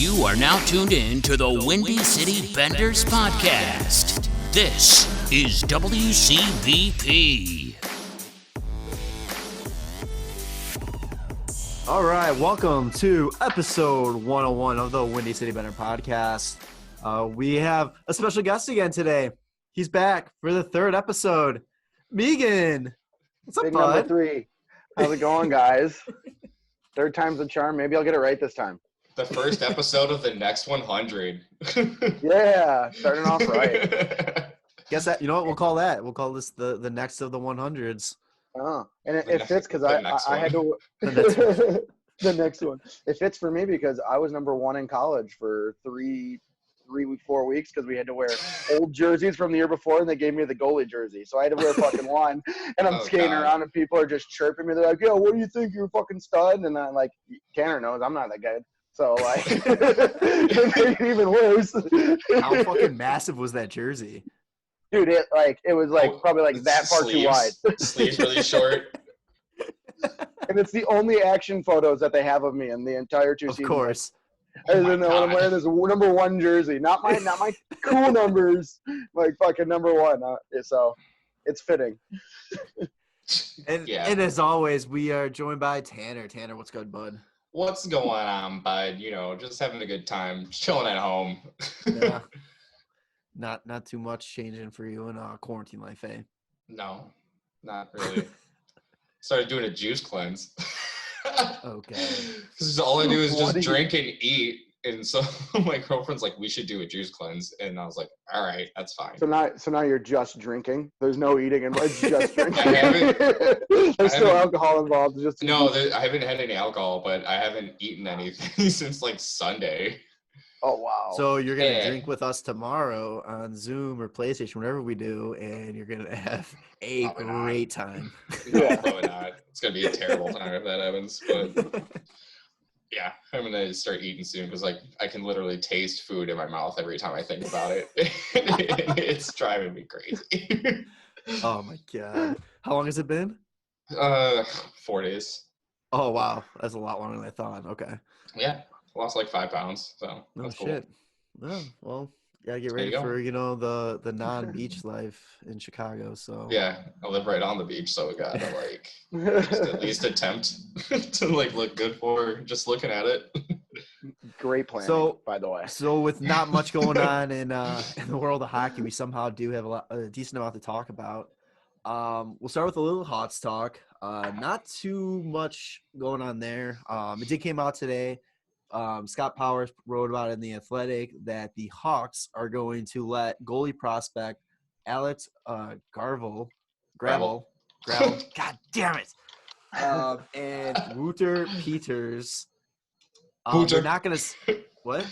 You are now tuned in to the Windy City Benders podcast. This is WCBP. All right, welcome to episode 101 of the Windy City Bender podcast. We have a special guest again today. He's back for the third episode. Meegan, what's up, Big bud? number 3. How's it going, guys? Third time's the charm. Maybe I'll get it right this time. The first episode of the next 100. Yeah, starting off right. Guess that, you know what we'll call that? We'll call this the next of the 100s. Oh, and it fits because I had to – The the next one. It fits for me because I was number 1 in college for 4 weeks because we had to wear old jerseys from the year before, and they gave me the goalie jersey. So I had to wear fucking one, and I'm skating around, and people are just chirping me. They're like, yo, what do you think? You're a fucking stud? And I'm like, Tanner knows I'm not that good. So, like, it made it even worse. How fucking massive was that jersey? Dude, it was probably like that far too wide. Sleeves really short. And it's the only action photos that they have of me in the entire 2 seasons. Of course. And then when I'm wearing this number 1 jersey, not my cool numbers, like fucking number 1. So it's fitting. And as always, we are joined by Tanner. Tanner, what's good, bud? What's going on, bud? You know, just having a good time, chilling at home. Yeah. Not too much changing for you in quarantine life, eh? No, not really. Started doing a juice cleanse. Okay. Because all I do is just drink and eat. And so my girlfriend's like, we should do a juice cleanse. And I was like, all right, that's fine. So now you're just drinking? There's no eating and just drinking? There's still alcohol involved. I haven't had any alcohol, but I haven't eaten anything since like Sunday. Oh, wow. So you're going to drink with us tomorrow on Zoom or PlayStation, whatever we do, and you're going to have a great time. No, probably not. It's going to be a terrible time if that happens. But yeah, I'm going to start eating soon because I can literally taste food in my mouth every time I think about it. It's driving me crazy. Oh, my God. How long has it been? 4 days. Oh, wow. That's a lot longer than I thought. Okay. Yeah. Lost like 5 pounds, so that's cool. Shit. Oh, well, gotta get ready for the non-beach life in Chicago. So yeah, I live right on the beach, so we gotta at least attempt to look good for just looking at it. Great planning, by the way. So with not much going on in the world of hockey, we somehow do have a decent amount to talk about. We'll start with a little Hawks talk. Not too much going on there. It did came out today. Scott Powers wrote about it in The Athletic that the Hawks are going to let goalie prospect Alex Gravel, God damn it, and Wouter Peters. They're not going to – what?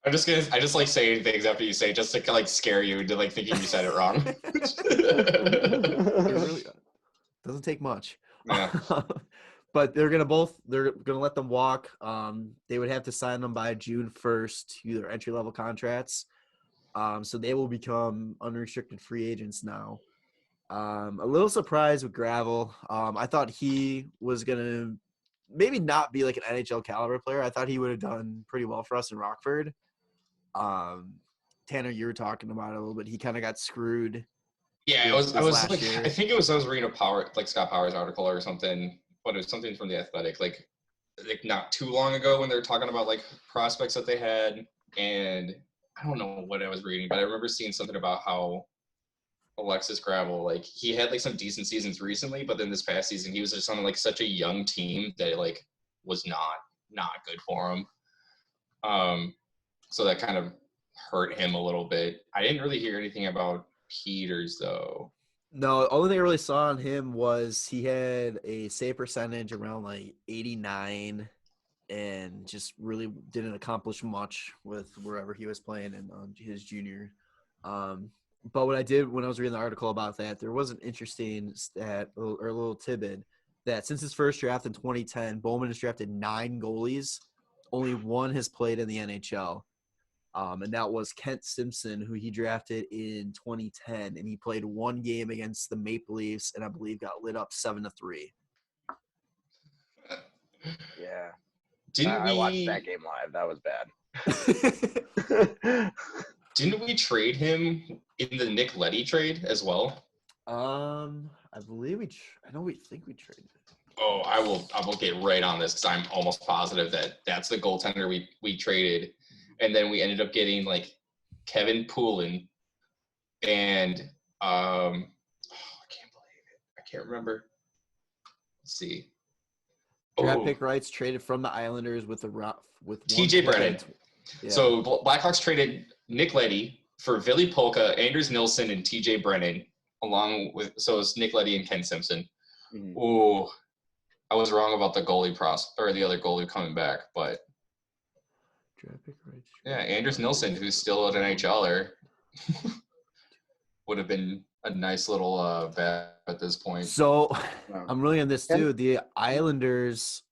I just like saying things after you say just to scare you into thinking you said it wrong. It really doesn't take much. Yeah. But they're gonna let them walk. They would have to sign them by June 1st to their entry-level contracts. So they will become unrestricted free agents now. A little surprised with Gravel. I thought he was gonna maybe not be like an NHL caliber player. I thought he would have done pretty well for us in Rockford. Tanner, you were talking about it a little bit. He kind of got screwed. Yeah, I was reading a Scott Powers article or something. But it was something from The Athletic, like not too long ago when they were talking about prospects that they had, and I don't know what I was reading, but I remember seeing something about how Alexis Gravel, he had some decent seasons recently, but then this past season he was just on such a young team that it was not good for him. So that kind of hurt him a little bit. I didn't really hear anything about Peters though. No, the only thing I really saw on him was he had a save percentage around 89 and just really didn't accomplish much with wherever he was playing in his junior. But what I did when I was reading the article about that, there was an interesting stat or a little tidbit that since his first draft in 2010, Bowman has drafted 9 goalies. Only 1 has played in the NHL. And that was Kent Simpson, who he drafted in 2010, and he played 1 game against the Maple Leafs, and I believe got lit up 7-3. Yeah. I watched that game live. That was bad. Didn't we trade him in the Nick Leddy trade as well? I believe we think we traded. Oh, I will get right on this because I'm almost positive that that's the goaltender we traded, and then we ended up getting like Kevin Poulin, and I can't believe it. I can't remember. Let's see. Draft pick rights traded from the Islanders with TJ Brennan. Yeah. So Blackhawks traded Nick Leddy for Ville Polka, Anders Nilsson, and TJ Brennan, along with it's Nick Leddy and Ken Simpson. Mhm. Oh, I was wrong about the goalie or the other goalie coming back, but Draft pick rights. yeah, Anders Nilsson, who's still an NHLer, would have been a nice little bet at this point. So Wow. I'm really on this too. The Islanders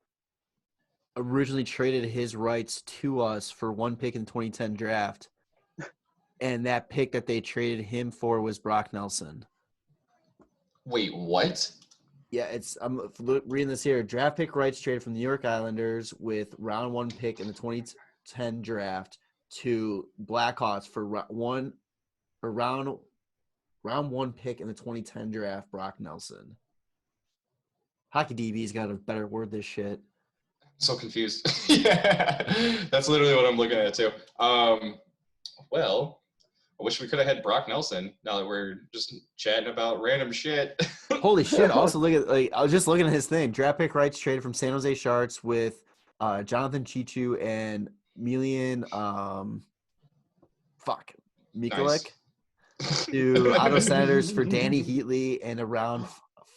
originally traded his rights to us for one pick in the 2010 draft. And that pick that they traded him for was Brock Nelson. Wait, what? Yeah, I'm reading this here. Draft pick rights traded from the New York Islanders with round 1 pick in the 2010 draft to Blackhawks for round 1 pick in the 2010 draft, Brock Nelson. Hockey DB's got a better word this shit. So confused. Yeah, that's literally what I'm looking at too. Well, I wish we could have had Brock Nelson now that we're just chatting about random shit. Holy shit. Also, look at I was just looking at his thing. Draft pick rights traded from San Jose Sharks with Jonathan Chichu and Meegan Mikulik to Ottawa Senators for Danny Heatley and a round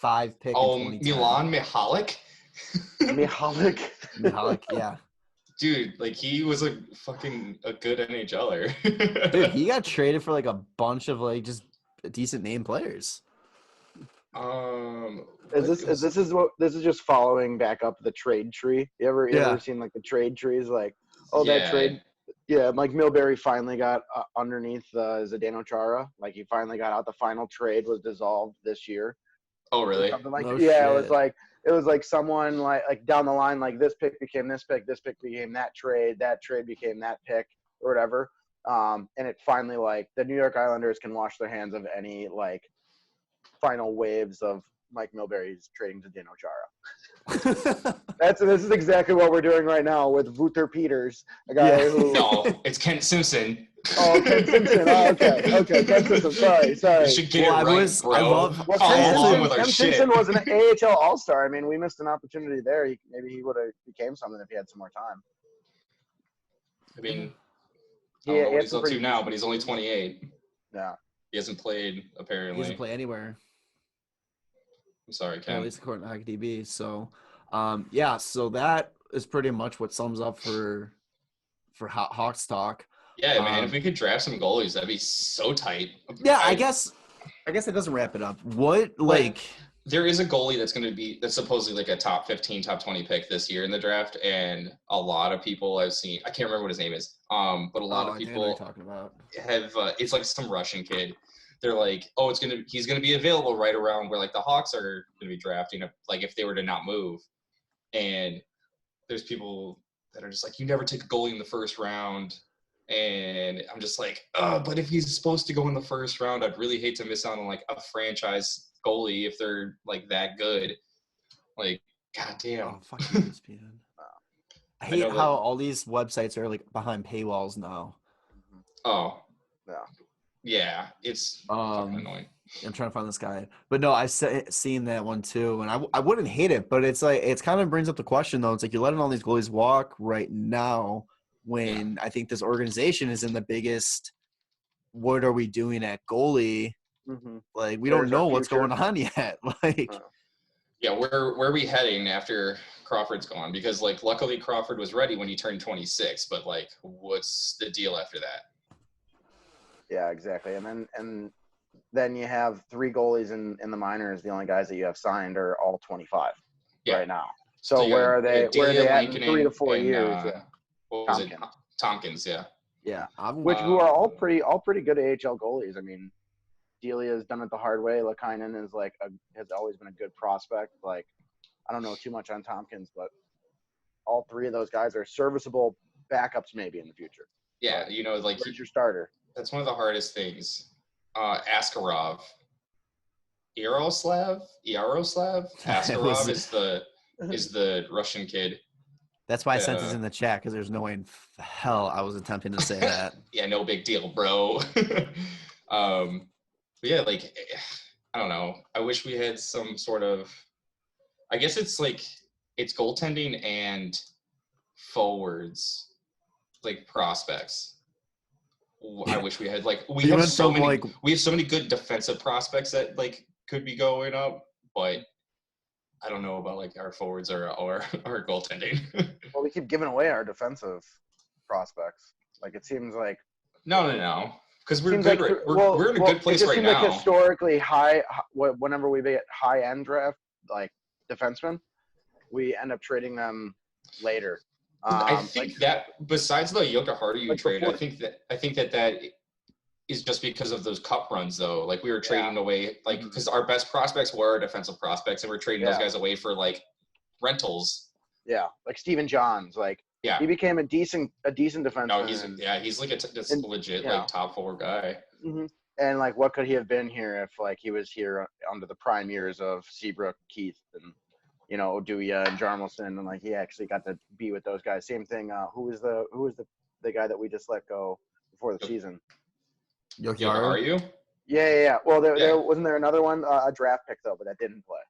5 pick. Milan Mihalik? Mihalik, yeah. Dude, like he was a good NHLer. Dude, he got traded for like a bunch of like just decent name players. This is just following back up the trade tree. You ever seen like the trade trees? Like, that trade. Yeah, Mike Milbury finally got underneath Zdeno Chara. Like he finally got out. The final trade was dissolved this year. Oh, really? Like, shit. It was like someone like down the line, like this pick became this pick became that trade became that pick or whatever. And it finally, like, the New York Islanders can wash their hands of any like final waves of Mike Milbury's trading to Zdeno Chara. This is exactly what we're doing right now with Wouter Peters, a guy who. No, it's Kent Simpson. Oh, Ken Simpson. Oh, okay. Ken Simpson. Sorry. You should get it right, bro. Ken Simpson was an AHL All-Star. I mean, we missed an opportunity there. Maybe he would have became something if he had some more time. I mean, I don't know what he's up to now, but he's only 28. Yeah. He hasn't played, apparently. He doesn't play anywhere. I'm sorry, Ken. At least according to Hockey DB. So, so that is pretty much what sums up for Hawks talk. Yeah, man, if we could draft some goalies, that'd be so tight. Yeah, I guess it doesn't wrap it up. There is a goalie that's supposedly like a top 15, top 20 pick this year in the draft, and a lot of people I've seen, I can't remember what his name is, but a lot of people talking about have it's like some Russian kid. They're like, oh, he's gonna be available right around where like the Hawks are gonna be drafting, like if they were to not move. And there's people that are just like, you never take a goalie in the first round. And I'm just like, but if he's supposed to go in the first round, I'd really hate to miss out on like a franchise goalie if they're like that good. Like, goddamn. Oh, fuck ESPN. I hate how all these websites are like behind paywalls now. Oh, yeah, it's fucking annoying. I'm trying to find this guy, but no, I've seen that one too, and I wouldn't hate it, but it's like it's kind of brings up the question though. It's like you're letting all these goalies walk right now. When I think this organization is in the biggest, what are we doing at goalie? Mm-hmm. Like we don't know what's going on yet. Like, where are we heading after Crawford's gone? Because like luckily Crawford was ready when he turned 26, but like what's the deal after that? Yeah, exactly. And then you have 3 goalies in the minors. The only guys that you have signed are all 25 right now. So where are they? Where are they at in 3 to 4 years? What was it? Tompkins, yeah. Yeah. Who are all pretty good AHL goalies. I mean, Delia has done it the hard way. Lakainen is has always been a good prospect. Like, I don't know too much on Tompkins, but all 3 of those guys are serviceable backups maybe in the future. Yeah, you know, like who's your starter? That's one of the hardest things. Askarov. Yaroslav? Askarov is the Russian kid. That's why I sent this in the chat, because there's no way in hell I was attempting to say that. Yeah, no big deal, bro. But yeah, like, I don't know. I wish we had some sort of, I guess it's goaltending and forwards, like prospects. I wish we had we have so many good defensive prospects that could be going up, but I don't know about our forwards or our goaltending. Well, we keep giving away our defensive prospects. It seems like no, because we're good. We're in a good place right now. It seems like historically high. Whenever we get high end draft defensemen, we end up trading them later. I think that besides the Jukka Harju trade, I think that is just because of those cup runs, though. We were trading away, because our best prospects were defensive prospects, and we're trading those guys away for rentals. Yeah, like Steven Johns, he became a decent defenseman. No, he's a legit top 4 guy. Mm-hmm. And what could he have been here if he was here under the prime years of Seabrook, Keith, and Oduya and Jarmelson, and he actually got to be with those guys. Same thing. Who was the guy that we just let go before the season? Are? Yeah. Well, there wasn't there another one, a draft pick though, but that didn't play.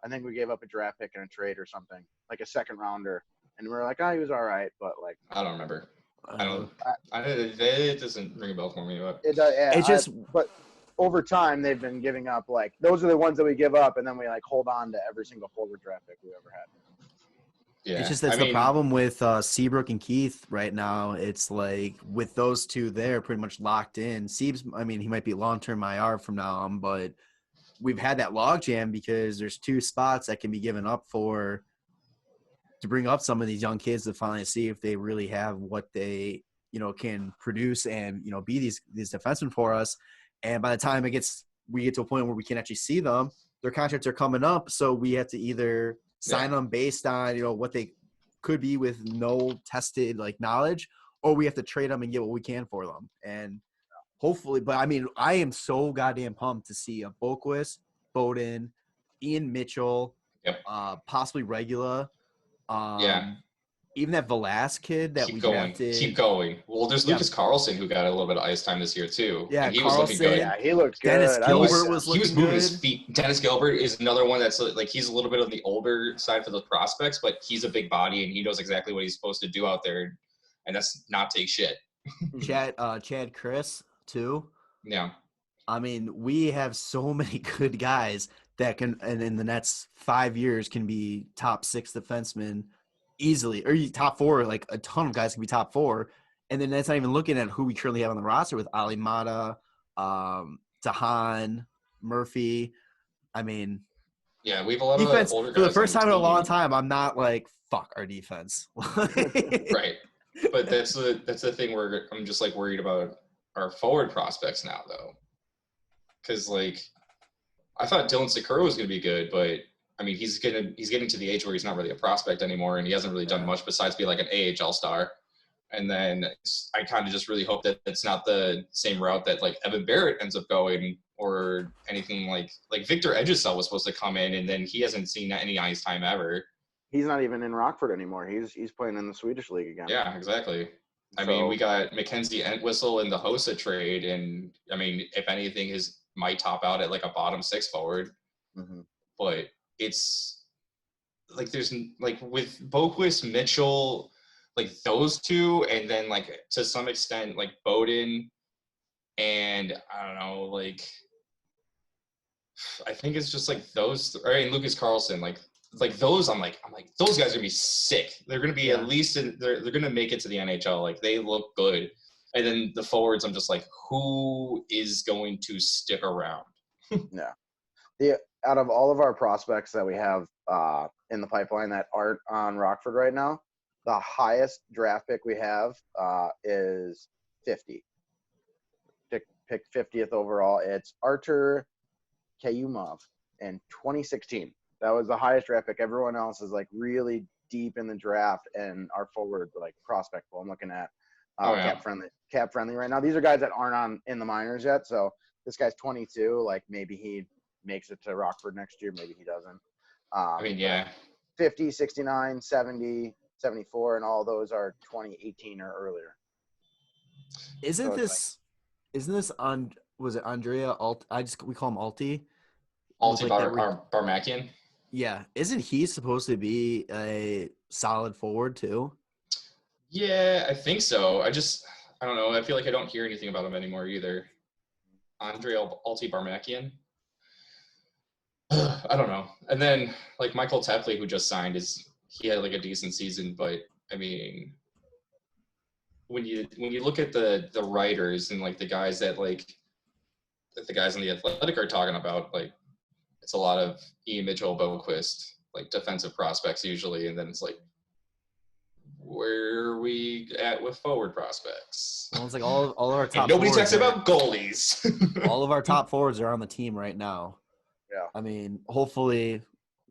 I think we gave up a draft pick in a trade or something, a second rounder, and we were he was all right, but I don't remember. It doesn't ring a bell for me. But but over time they've been giving up those are the ones that we give up, and then we hold on to every single forward draft pick we ever had. Yeah, it's just the problem with Seabrook and Keith right now. It's with those two there pretty much locked in. Siebes, he might be long-term IR from now on, but we've had that logjam because there's 2 spots that can be given up to bring up some of these young kids to finally see if they really have what they, can produce and, be these defensemen for us. And by the time we get to a point where we can actually see them, their contracts are coming up. So we have to either sign them based on, what they could be with no tested knowledge, or we have to trade them and get what we can for them. And hopefully, but I am so goddamn pumped to see a Boquist, Bowden, Ian Mitchell, possibly Regula. Even that Velas kid that drafted. Keep going. Well, there's Lucas Carlson, who got a little bit of ice time this year too. Yeah, and he was looking good. Yeah, he looked good. Dennis Gilbert was looking good. He was moving his feet. Dennis Gilbert is another one that's he's a little bit on the older side for those prospects, but he's a big body and he knows exactly what he's supposed to do out there, and that's not take shit. Chad Chris too. Yeah. We have so many good guys that can, and in the next 5 years, can be top 6 defensemen easily, or top 4. A ton of guys can be top 4, and then that's not even looking at who we currently have on the roster with Ali Mata, Tahan, Murphy. Yeah, we have a lot defense, of older guys. For the first time in a long time, I'm not fuck our defense. Right, but that's the thing where I'm just worried about our forward prospects now, though, because I thought Dylan Sakura was going to be good, but he's getting to the age where he's not really a prospect anymore, and he hasn't really done much besides be an AHL star. And then I kind of just really hope that it's not the same route that Evan Barrett ends up going, or anything like Victor Edgesell was supposed to come in, and then he hasn't seen any ice time ever. He's not even in Rockford anymore. He's playing in the Swedish league again. Yeah, exactly. We got Mackenzie Entwistle in the Hossa trade, and if anything, might top out at a bottom 6 forward. Mm-hmm. But it's there's with Boquist, Mitchell, those 2, and then to some extent Bowden, and I don't know, I think it's just those, and Lucas Carlson, those I'm those guys are gonna be sick. They're gonna be at least they're gonna make it to the NHL. They look good. And then the forwards, I'm just who is going to stick around? Yeah. Out of all of our prospects that we have in the pipeline that aren't on Rockford right now, the highest draft pick we have is 50. Picked 50th overall. It's Artur Kayumov in 2016. That was the highest draft pick. Everyone else is like really deep in the draft and are forward like prospectable. I'm looking at cap friendly right now. These are guys that aren't in the minors yet. So this guy's 22. Like maybe he makes it to Rockford next year. Maybe he doesn't. I mean, yeah. 50, 69, 70, 74, and all those are 2018 or earlier. Isn't this on? Was it Andrea Alt? We call him Alti. Barmakian. Yeah, isn't he supposed to be a solid forward too? Yeah, I think so. I don't know. I feel like I don't hear anything about him anymore either. Andre Alti Barmakian. I don't know. And then like Michael Tepley, who just signed, he had like a decent season, but I mean, when you look at the writers and like the guys that the guys in the Athletic are talking about, like it's a lot of Ian Mitchell, Boquist, like defensive prospects usually, and then it's like, where are we at with forward prospects? Well, it's like all of our top. Nobody talks about goalies. All of our top forwards are on the team right now. Yeah. I mean, hopefully,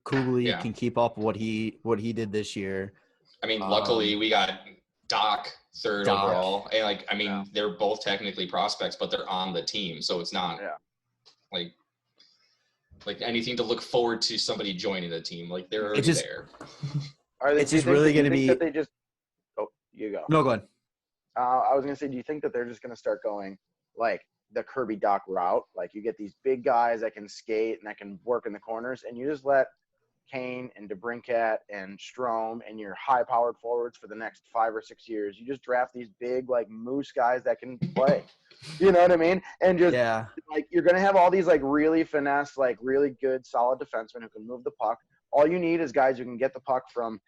Kugli can keep up what he did this year. I mean, luckily we got Doc third overall, and like I mean, they're both technically prospects, but they're on the team, so it's not like anything to look forward to somebody joining the team. Like they're already there. It's just really going to be. That they just. Oh, you go. No, go ahead. I was going to say, do you think that they're just going to start going like the Kirby Doc route? Like you get these big guys that can skate and that can work in the corners, and you just let Kane and DeBrincat and Strome and your high-powered forwards for the next 5 or 6 years. You just draft these big like moose guys that can play. You know what I mean? And just like you're going to have all these like really finesse, like really good, solid defensemen who can move the puck. All you need is guys who can get the puck from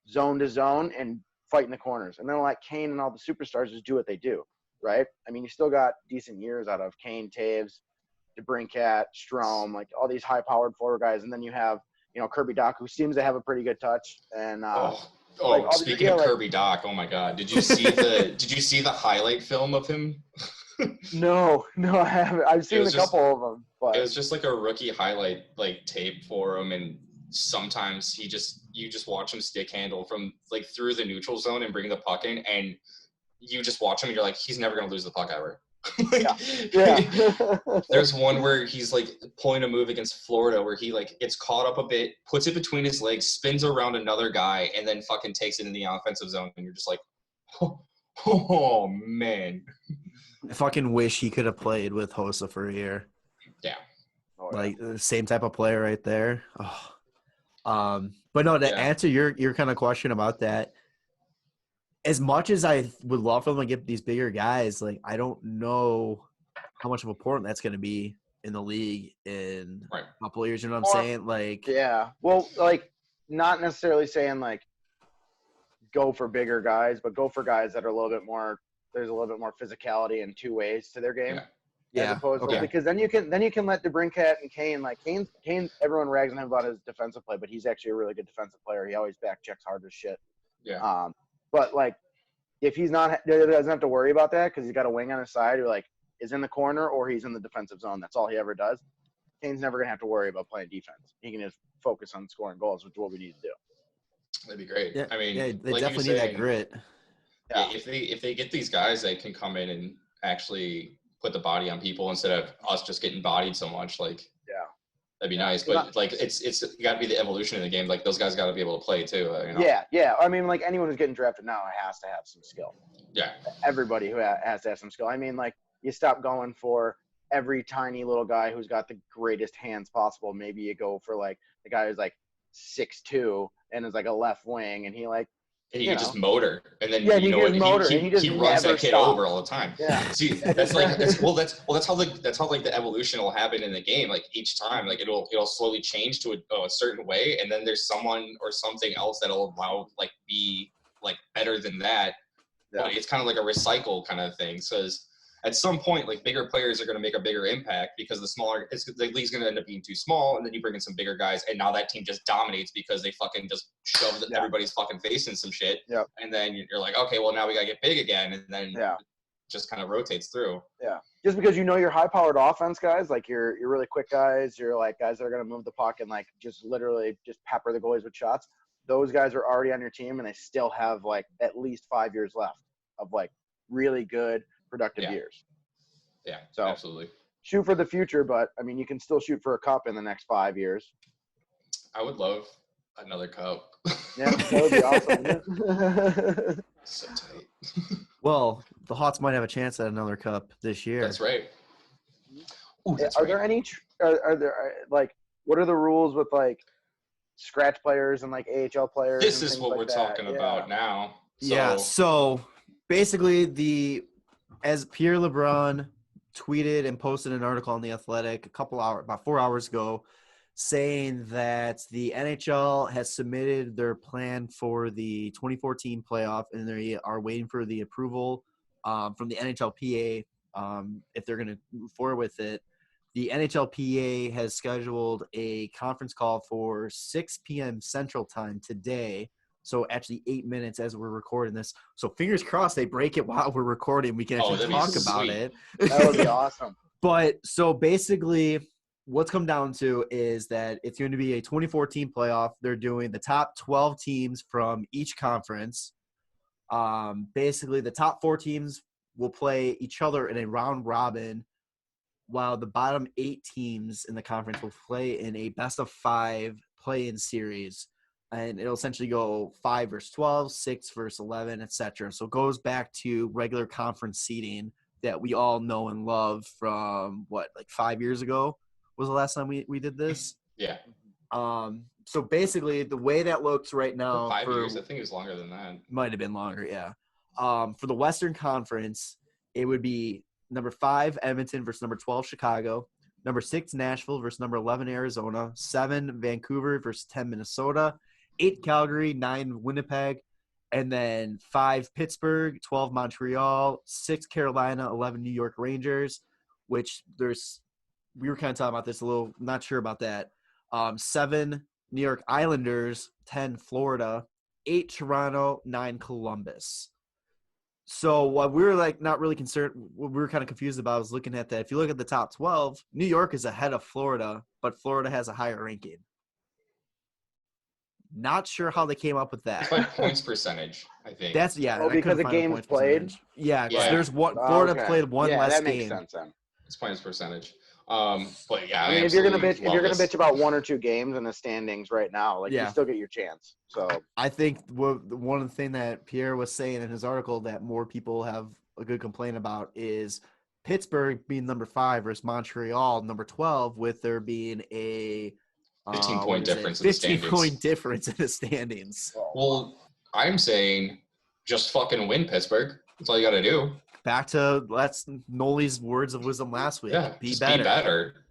zone to zone and fight in the corners. And then like Kane and all the superstars just do what they do, right? I mean, you still got decent years out of Kane, Taves, DeBrincat, Strome, like all these high-powered forward guys. And then you have, you know, Kirby Doc, who seems to have a pretty good touch. And speaking of Kirby Doc, oh my God, did you see the highlight film of him? No, I haven't. I've seen a couple of them, but it was just like a rookie highlight like tape for him, and sometimes you just watch him stick handle from like through the neutral zone and bring the puck in, and you just watch him and you're like, he's never gonna lose the puck ever. There's one where he's like pulling a move against Florida where he like gets caught up a bit, puts it between his legs, spins around another guy, and then fucking takes it in the offensive zone, and you're just like, oh man. I fucking wish he could have played with Hossa for a year. Yeah. Like the same type of player right there. But no, to answer your kind of question about that, as much as I would love for them to get these bigger guys, like I don't know how much of important that's going to be in the league in a couple of years. You know what I'm saying? Like, yeah. Well, like not necessarily saying like go for bigger guys, but go for guys that are a little bit more. There's a little bit more physicality and two ways to their game. Yeah. Because then you can let DeBrincat and Kane, like Kane, everyone rags on him about his defensive play, but he's actually a really good defensive player. He always back checks hard as shit. Yeah. But like if he's not, he doesn't have to worry about that because he's got a wing on his side who like is in the corner or he's in the defensive zone. That's all he ever does. Kane's never gonna have to worry about playing defense. He can just focus on scoring goals, which is what we need to do. That'd be great. Yeah, I mean, they like definitely need that grit. Yeah, if they get these guys that can come in and actually put the body on people instead of us just getting bodied so much, like that'd be nice. But like it's got to be the evolution of the game. Like those guys got to be able to play too. You know? Yeah. I mean, like anyone who's getting drafted now has to have some skill. Yeah. Everybody who has to have some skill. I mean, like you stop going for every tiny little guy who's got the greatest hands possible. Maybe you go for like the guy who's like 6'2" and is like a left wing, and he like. And he can just motor, and then he runs that kid over all the time. Yeah. See, that's how like the evolution will happen in the game. Like each time, like it'll slowly change to a certain way, and then there's someone or something else that'll allow like be like better than that. Yeah. But it's kind of like a recycle kind of thing. So at some point, like bigger players are going to make a bigger impact because the league's going to end up being too small, and then you bring in some bigger guys, and now that team just dominates because they fucking just shove everybody's fucking face in some shit. Yep. And then you're like, okay, well now we got to get big again, and then just kind of rotates through. Yeah, just because your high-powered offense guys, like you're really quick guys, you're like guys that are going to move the puck and like just literally just pepper the goalies with shots. Those guys are already on your team, and they still have like at least 5 years left of like really good productive years. Yeah, so absolutely. Shoot for the future, but I mean, you can still shoot for a cup in the next 5 years. I would love another cup. Yeah, that would be awesome. So tight. Well, the Hawks might have a chance at another cup this year. That's right. Ooh, that's there any? Are there like what are the rules with like scratch players and like AHL players? This is what we're talking about now. So basically, as Pierre LeBrun tweeted and posted an article on The Athletic about 4 hours ago, saying that the NHL has submitted their plan for the 2014 playoff, and they are waiting for the approval from the NHLPA if they're going to move forward with it. The NHLPA has scheduled a conference call for 6 p.m. Central Time today. So actually 8 minutes as we're recording this. So fingers crossed they break it while we're recording. We can actually talk about it. That would be awesome. But so basically what's come down to is that it's going to be a 2014 playoff. They're doing the top 12 teams from each conference. Basically the top 4 teams will play each other in a round robin, while the bottom 8 teams in the conference will play in a best-of-5 play-in series. And it'll essentially go 5 versus 12, 6 versus 11, etc. So it goes back to regular conference seeding that we all know and love from, 5 years ago was the last time we did this? Yeah. So basically, the way that looks right now – 5 years? I think it was longer than that. Might have been longer, yeah. For the Western Conference, it would be number 5, Edmonton versus number 12, Chicago. Number 6, Nashville versus number 11, Arizona. 7, Vancouver versus 10, Minnesota. 8, Calgary. 9, Winnipeg. And then 5, Pittsburgh. 12, Montreal. 6, Carolina. 11, New York Rangers, which we were kind of talking about this a little, not sure about that. 7, New York Islanders. 10, Florida. 8, Toronto. 9, Columbus. So what we were not really concerned, what we were kind of confused about was looking at that. If you look at the top 12, New York is ahead of Florida, but Florida has a higher ranking. Not sure how they came up with that. It's by points percentage, I think. That's because the games played. Yeah, there's one. Florida played one less game. Yeah, that makes sense then. It's points percentage. But yeah, I mean, if you're gonna bitch about 1 or 2 games in the standings right now, you still get your chance. So I think one of the things that Pierre was saying in his article that more people have a good complaint about is Pittsburgh being number 5 versus Montreal number 12, with there being a 15-point difference in the standings. 15-point difference in the standings. Well, I'm saying just fucking win, Pittsburgh. That's all you got to do. Back to Noli's words of wisdom last week. Yeah, be better.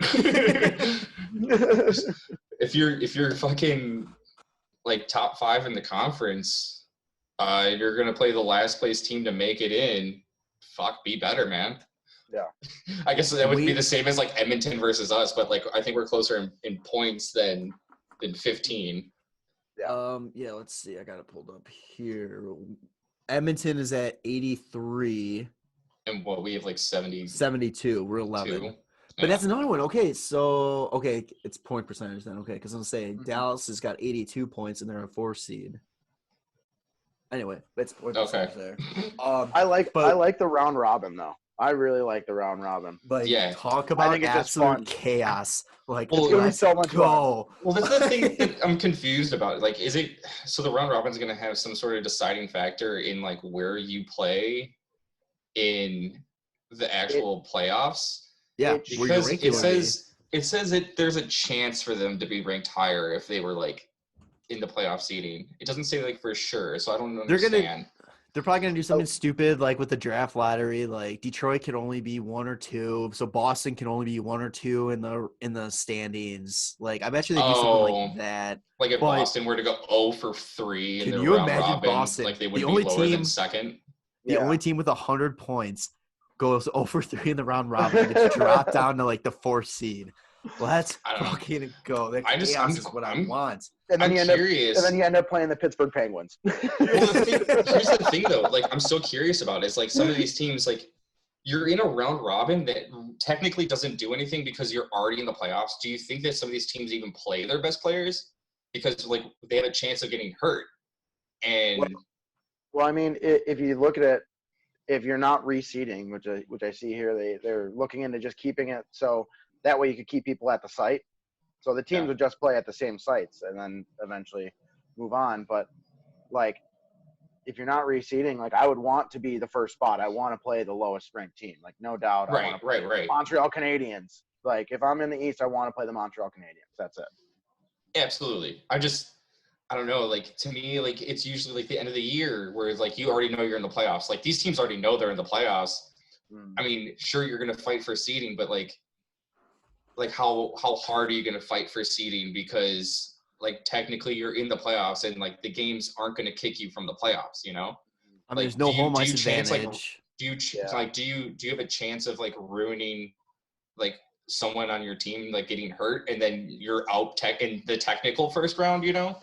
If you're fucking top 5 in the conference, you're gonna play the last place team to make it in. Be better, man. Yeah. I guess that would be the same as Edmonton versus us, but I think we're closer in points than 15. Yeah. Let's see. I got it pulled up here. Edmonton is at 83. And we have 70. 72. We're 11. But that's another one. Okay, so it's point percentage then. Okay, because I'm saying Dallas has got 82 points and they're a 4 seed. Anyway, that's point percentage there. I like the round robin though. I really like the round robin. But talk about absolute chaos. It's gonna be so much fun. Well, that's the thing that I'm confused about. Is it so the round robin is gonna have some sort of deciding factor in where you play in the actual playoffs? Yeah, because it says that there's a chance for them to be ranked higher if they were in the playoff seeding. It doesn't say for sure, so I don't understand. They're probably gonna do something stupid with the draft lottery. Detroit can only be 1 or 2, so Boston can only be 1 or 2 in the standings. I bet you they do something like that. If Boston were to go 0 for 3 in the round robin, Boston, they would be lower than second. The only team with 100 points goes 0 for 3 in the round robin and gets dropped down to the 4th seed. Let's fucking go. That chaos is what I want. And then you end up playing the Pittsburgh Penguins. Well, here's the thing, though. I'm so curious about it. It's some of these teams, you're in a round robin that technically doesn't do anything because you're already in the playoffs. Do you think that some of these teams even play their best players because like they have a chance of getting hurt? And well, I mean, if you look at it, if you're not reseeding, which I see here, they're looking into just keeping it so that way you could keep people at the site. So the teams would just play at the same sites and then eventually move on. But like, if you're not reseeding, like I would want to be the first spot. I want to play the lowest ranked team, like no doubt. I want to play right. Montreal Canadiens. Like if I'm in the East, I want to play the Montreal Canadiens. That's it. Absolutely. I don't know, like to me, like it's usually like the end of the year where like you already know you're in the playoffs. Like these teams already know they're in the playoffs. I mean, sure you're gonna fight for seeding, but like how hard are you gonna fight for seeding? Because like technically you're in the playoffs and like the games aren't gonna kick you from the playoffs, you know? I mean, there's no home ice advantage. Do you have a chance of like ruining like someone on your team like getting hurt and then you're out in the technical first round, you know?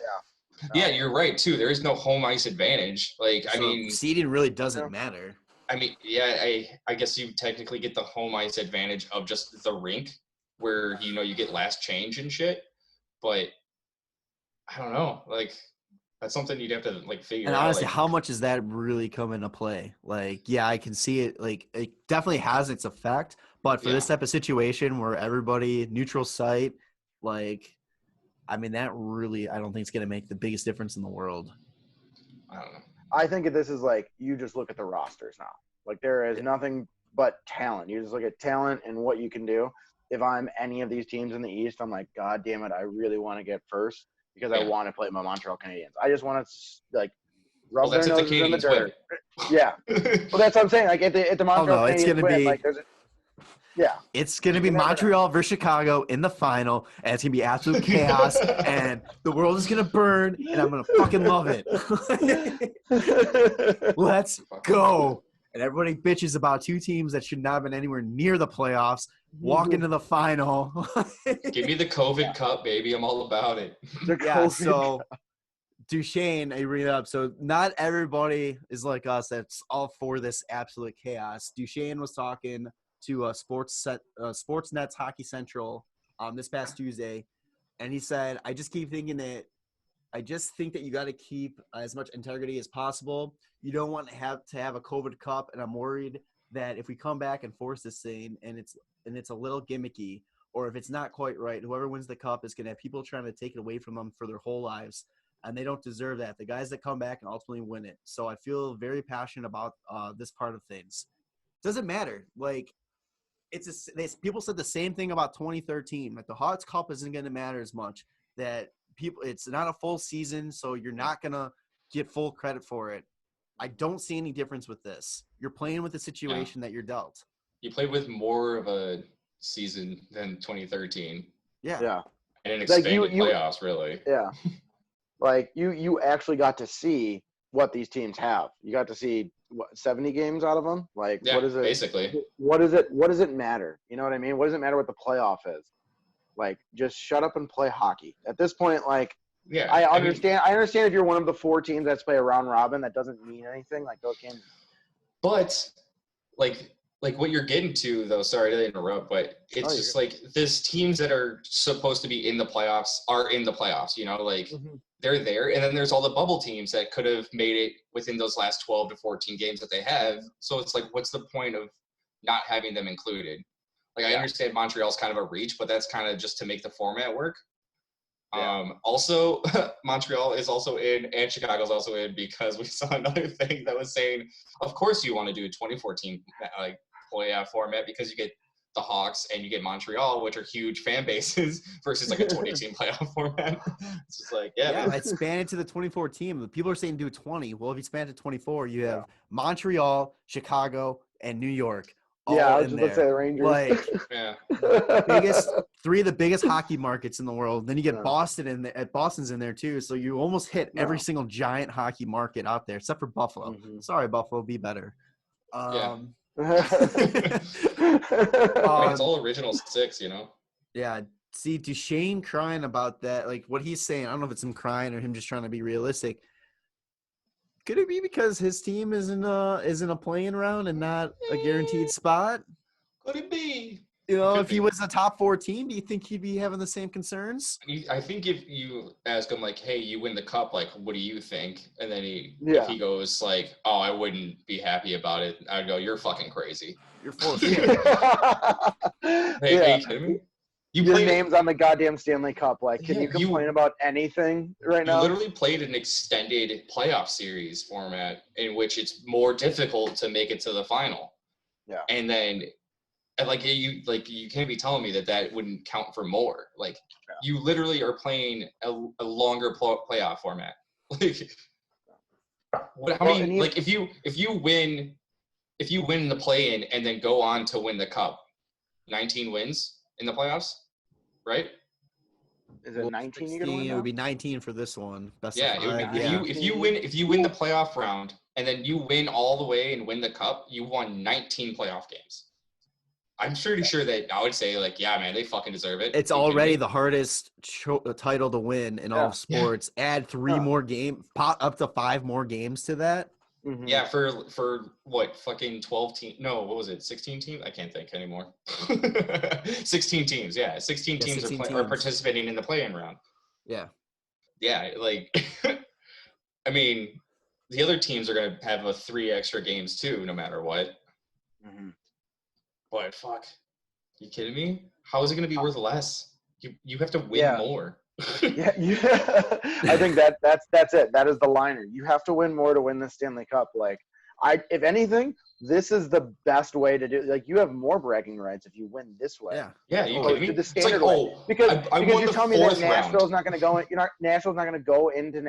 Yeah, you're right too. There is no home ice advantage. Like, I mean, seeding really doesn't matter. I mean, yeah, I guess you technically get the home ice advantage of just the rink where, you know, you get last change and shit. But I don't know. Like, that's something you'd have to like figure out. And honestly, like, how much does that really come into play? Like, yeah, I can see it. Like, it definitely has its effect. But for this type of situation where everybody neutral site, like, I mean, that really, I don't think it's going to make the biggest difference in the world. I don't know. I think this is like, you just look at the rosters now. Like there is nothing but talent. You just look at talent and what you can do. If I'm any of these teams in the East, I'm like, God damn it, I really want to get first because I want to play my Montreal Canadiens. I just want to like rub their noses in the dirt. Yeah. Well, that's what I'm saying. Like if the Montreal Canadiens it's gonna win, be, like there's it's going to be Montreal versus Chicago in the final, and it's going to be absolute chaos, and the world is going to burn, and I'm going to fucking love it. Let's go. And everybody bitches about two teams that should not have been anywhere near the playoffs walk into the final. Give me the COVID Cup, baby. I'm all about it. So Duchesne, I read up. So not everybody is like us that's all for this absolute chaos. Duchesne was talking to Sportsnet's Hockey Central this past Tuesday, and he said, I just think that you got to keep as much integrity as possible. You don't want to have a COVID Cup, and I'm worried that if we come back and force this thing and it's a little gimmicky, or if it's not quite right, whoever wins the cup is going to have people trying to take it away from them for their whole lives, and they don't deserve that. The guys that come back and ultimately win it. So I feel very passionate about this part of things. Doesn't matter. Like, people said the same thing about 2013. Like the Hawks Cup isn't going to matter as much. That it's not a full season, so you're not going to get full credit for it. I don't see any difference with this. You're playing with the situation that you're dealt. You played with more of a season than 2013. Yeah. And an expanded playoffs, really. Yeah. Like you actually got to see what these teams have. You got to see 70 games out of them. Like what is it? Basically. What does it matter? You know what I mean? What does it matter what the playoff is? Like just shut up and play hockey. At this point, like I understand if you're one of the 4 teams that's play a round robin, that doesn't mean anything. Like okay. But like what you're getting to though, sorry to interrupt, but it's just like these teams that are supposed to be in the playoffs are in the playoffs, you know, like they're there. And then there's all the bubble teams that could have made it within those last 12 to 14 games that they have. So it's like, what's the point of not having them included? Like, I understand Montreal's kind of a reach, but that's kind of just to make the format work. Also, Montreal is also in, and Chicago's also in, because we saw another thing that was saying, of course you want to do a 2014 like playoff format because you get the Hawks and you get Montreal, which are huge fan bases, versus like a 20-team playoff format. It's just like, it's expanded to the 24 team. People are saying do 20. Well, if you expand to 24, you have Montreal, Chicago, and New York. I was just going to say the Rangers. Like, three of the biggest hockey markets in the world. Then you get Boston in there. Boston's in there too. So you almost hit every single giant hockey market out there, except for Buffalo. Sorry, Buffalo, be better. It's all original 6, you know. Yeah. See, Duchesne crying about that, like what he's saying. I don't know if it's him crying or him just trying to be realistic. Could it be because his team is in a playing round and not a guaranteed spot? Could it be? You know, Could if he be. was a top 4 team, do you think he'd be having the same concerns? I think if you ask him like, "Hey, you win the cup, like, what do you think?" and then Yeah. if he goes like, "Oh, I wouldn't be happy about it," I'd go, "You're fucking crazy." You're full of shit. Hey, are you kidding me? Your name's on the goddamn Stanley Cup. Like, can Yeah, you complain about anything right You now? literally played an extended playoff series format in which it's more difficult to make it to the final. Yeah. And then, you can't be telling me that wouldn't count for more. Like, you literally are playing a longer playoff format. Like, how many? Like, if you win the play-in and then go on to win the cup, 19 wins in the playoffs, right? Is it 19 you're gonna win? It would be 19 for this one. Best Yeah, of it would 5. be, if you win the playoff round and then you win all the way and win the cup, you won 19 playoff games. I'm pretty sure that I would say, like, yeah, man, they fucking deserve it. It's already the hardest title to win in all of sports. Add 3 more games, up to 5 more games to that. Mm-hmm. Yeah, for what, fucking 12 teams? No, what was it? 16 teams? I can't think anymore. 16 teams. Yeah, 16 teams are participating in the play-in round. Yeah. Yeah, like, I mean, the other teams are going to have 3 extra games too, no matter what. Mm-hmm. But fuck, you kidding me? How is it going to be worth less? You have to win more. Yeah. I think that's it. That is the liner. You have to win more to win the Stanley Cup. Like, if anything, this is the best way to do it. Like, you have more bragging rights if you win this way. Yeah. You kidding me? To the standard way. Because you're telling me that Nashville's not going to go in. Nashville's not going to go into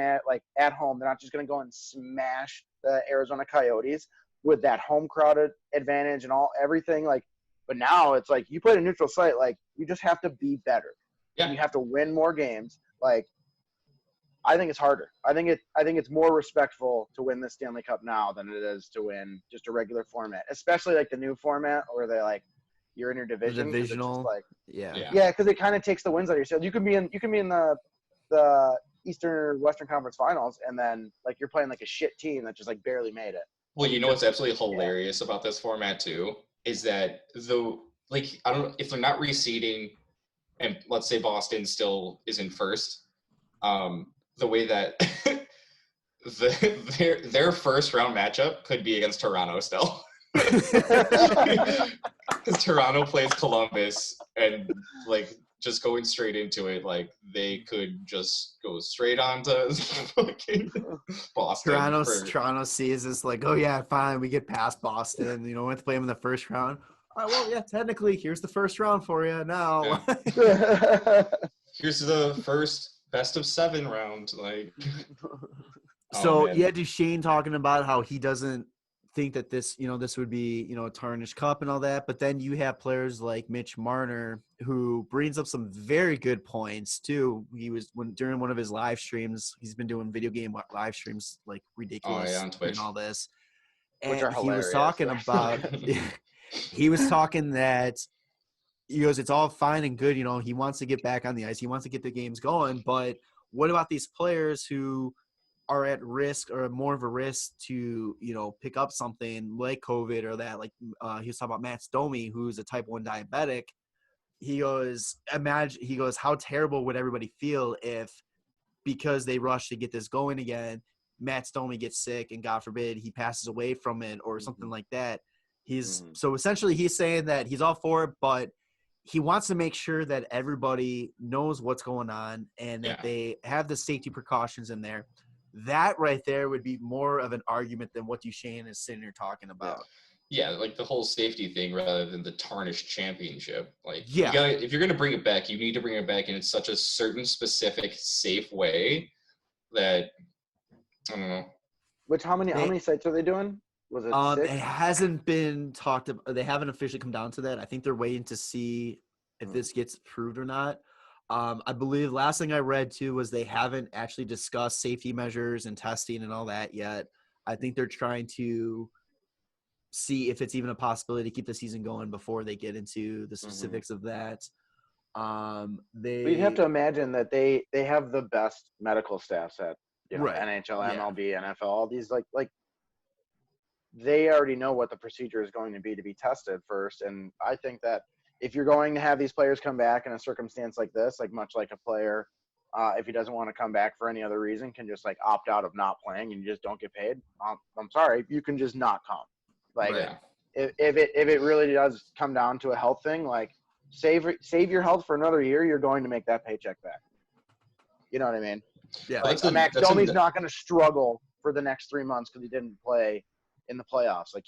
at home. They're not just going to go and smash the Arizona Coyotes with that home crowd advantage and everything. Like, but now it's like you play a neutral site. Like, you just have to be better. Yeah. And you have to win more games. Like, I think it's harder. I think it's more respectful to win the Stanley Cup now than it is to win just a regular format, especially like the new format where they like you're in your division. The divisional, because it kind of takes the wins out of yourself. You can be in the Eastern or Western Conference Finals, and then like you're playing like a shit team that just like barely made it. Well, you know what's absolutely hilarious about this format too is that I don't know if they're not reseeding, and let's say Boston still is in first. The way that their first round matchup could be against Toronto still. Because Toronto plays Columbus and like just going straight into it, like they could just go straight on to fucking Boston. Toronto sees this like, oh yeah, fine, we get past Boston. We have to play them in the first round. All right, well, yeah, technically, here's the first round for you now. Yeah. Here's the first best of 7 round, like. So you had Duchesne talking about how he doesn't think that this would be, a tarnished cup and all that. But then you have players like Mitch Marner who brings up some very good points too. During one of his live streams, he's been doing video game live streams like ridiculous on Twitch and all this. Which are hilarious. He was talking about. He was talking that. He goes, it's all fine and good. He wants to get back on the ice. He wants to get the games going. But what about these players who are at risk or more of a risk to, pick up something like COVID or that? Like he was talking about Matt Stomey, who's a type 1 diabetic. He goes, how terrible would everybody feel if, because they rush to get this going again, Matt Stomey gets sick and God forbid he passes away from it or something like that. So essentially he's saying that he's all for it, but he wants to make sure that everybody knows what's going on and that they have the safety precautions in there. That right there would be more of an argument than what Duchesne is sitting here talking about. Yeah, like the whole safety thing rather than the tarnished championship. Like, if you're going to bring it back, you need to bring it back in such a certain specific, safe way that, I don't know. How many sites are they doing? Was it 6? It hasn't been talked about. They haven't officially come down to that. I think they're waiting to see if this gets approved or not. I believe last thing I read too was they haven't actually discussed safety measures and testing and all that yet. I think they're trying to see if it's even a possibility to keep the season going before they get into the specifics of that. You'd have to imagine that they have the best medical staffs at Right. NHL, Yeah. MLB, NFL, all these like they already know what the procedure is going to be tested first. And I think that if you're going to have these players come back in a circumstance like this, like much like a player, if he doesn't want to come back for any other reason, can just like opt out of not playing and you just don't get paid. I'm sorry, you can just not come. Like Yeah. if it really does come down to a health thing, like save your health for another year, you're going to make that paycheck back. You know what I mean? Yeah. Like Max Domi's not going to struggle for the next 3 months because he didn't play in the playoffs. Like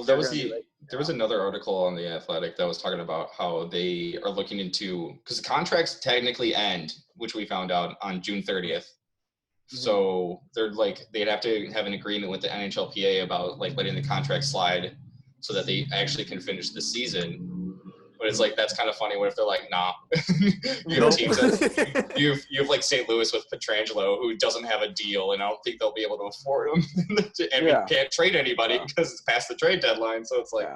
there was another article on The Athletic that was talking about how they are looking into, because the contracts technically end, which we found out on June 30th. So they're like, they'd have to have an agreement with the NHLPA about like letting the contract slide so that they actually can finish the season. But it's like, that's kind of funny. What if they're like, nah, you have teams that you have like St. Louis with Pietrangelo, who doesn't have a deal, and I don't think they'll be able to afford him, and we can't trade anybody because it's past the trade deadline. So it's like,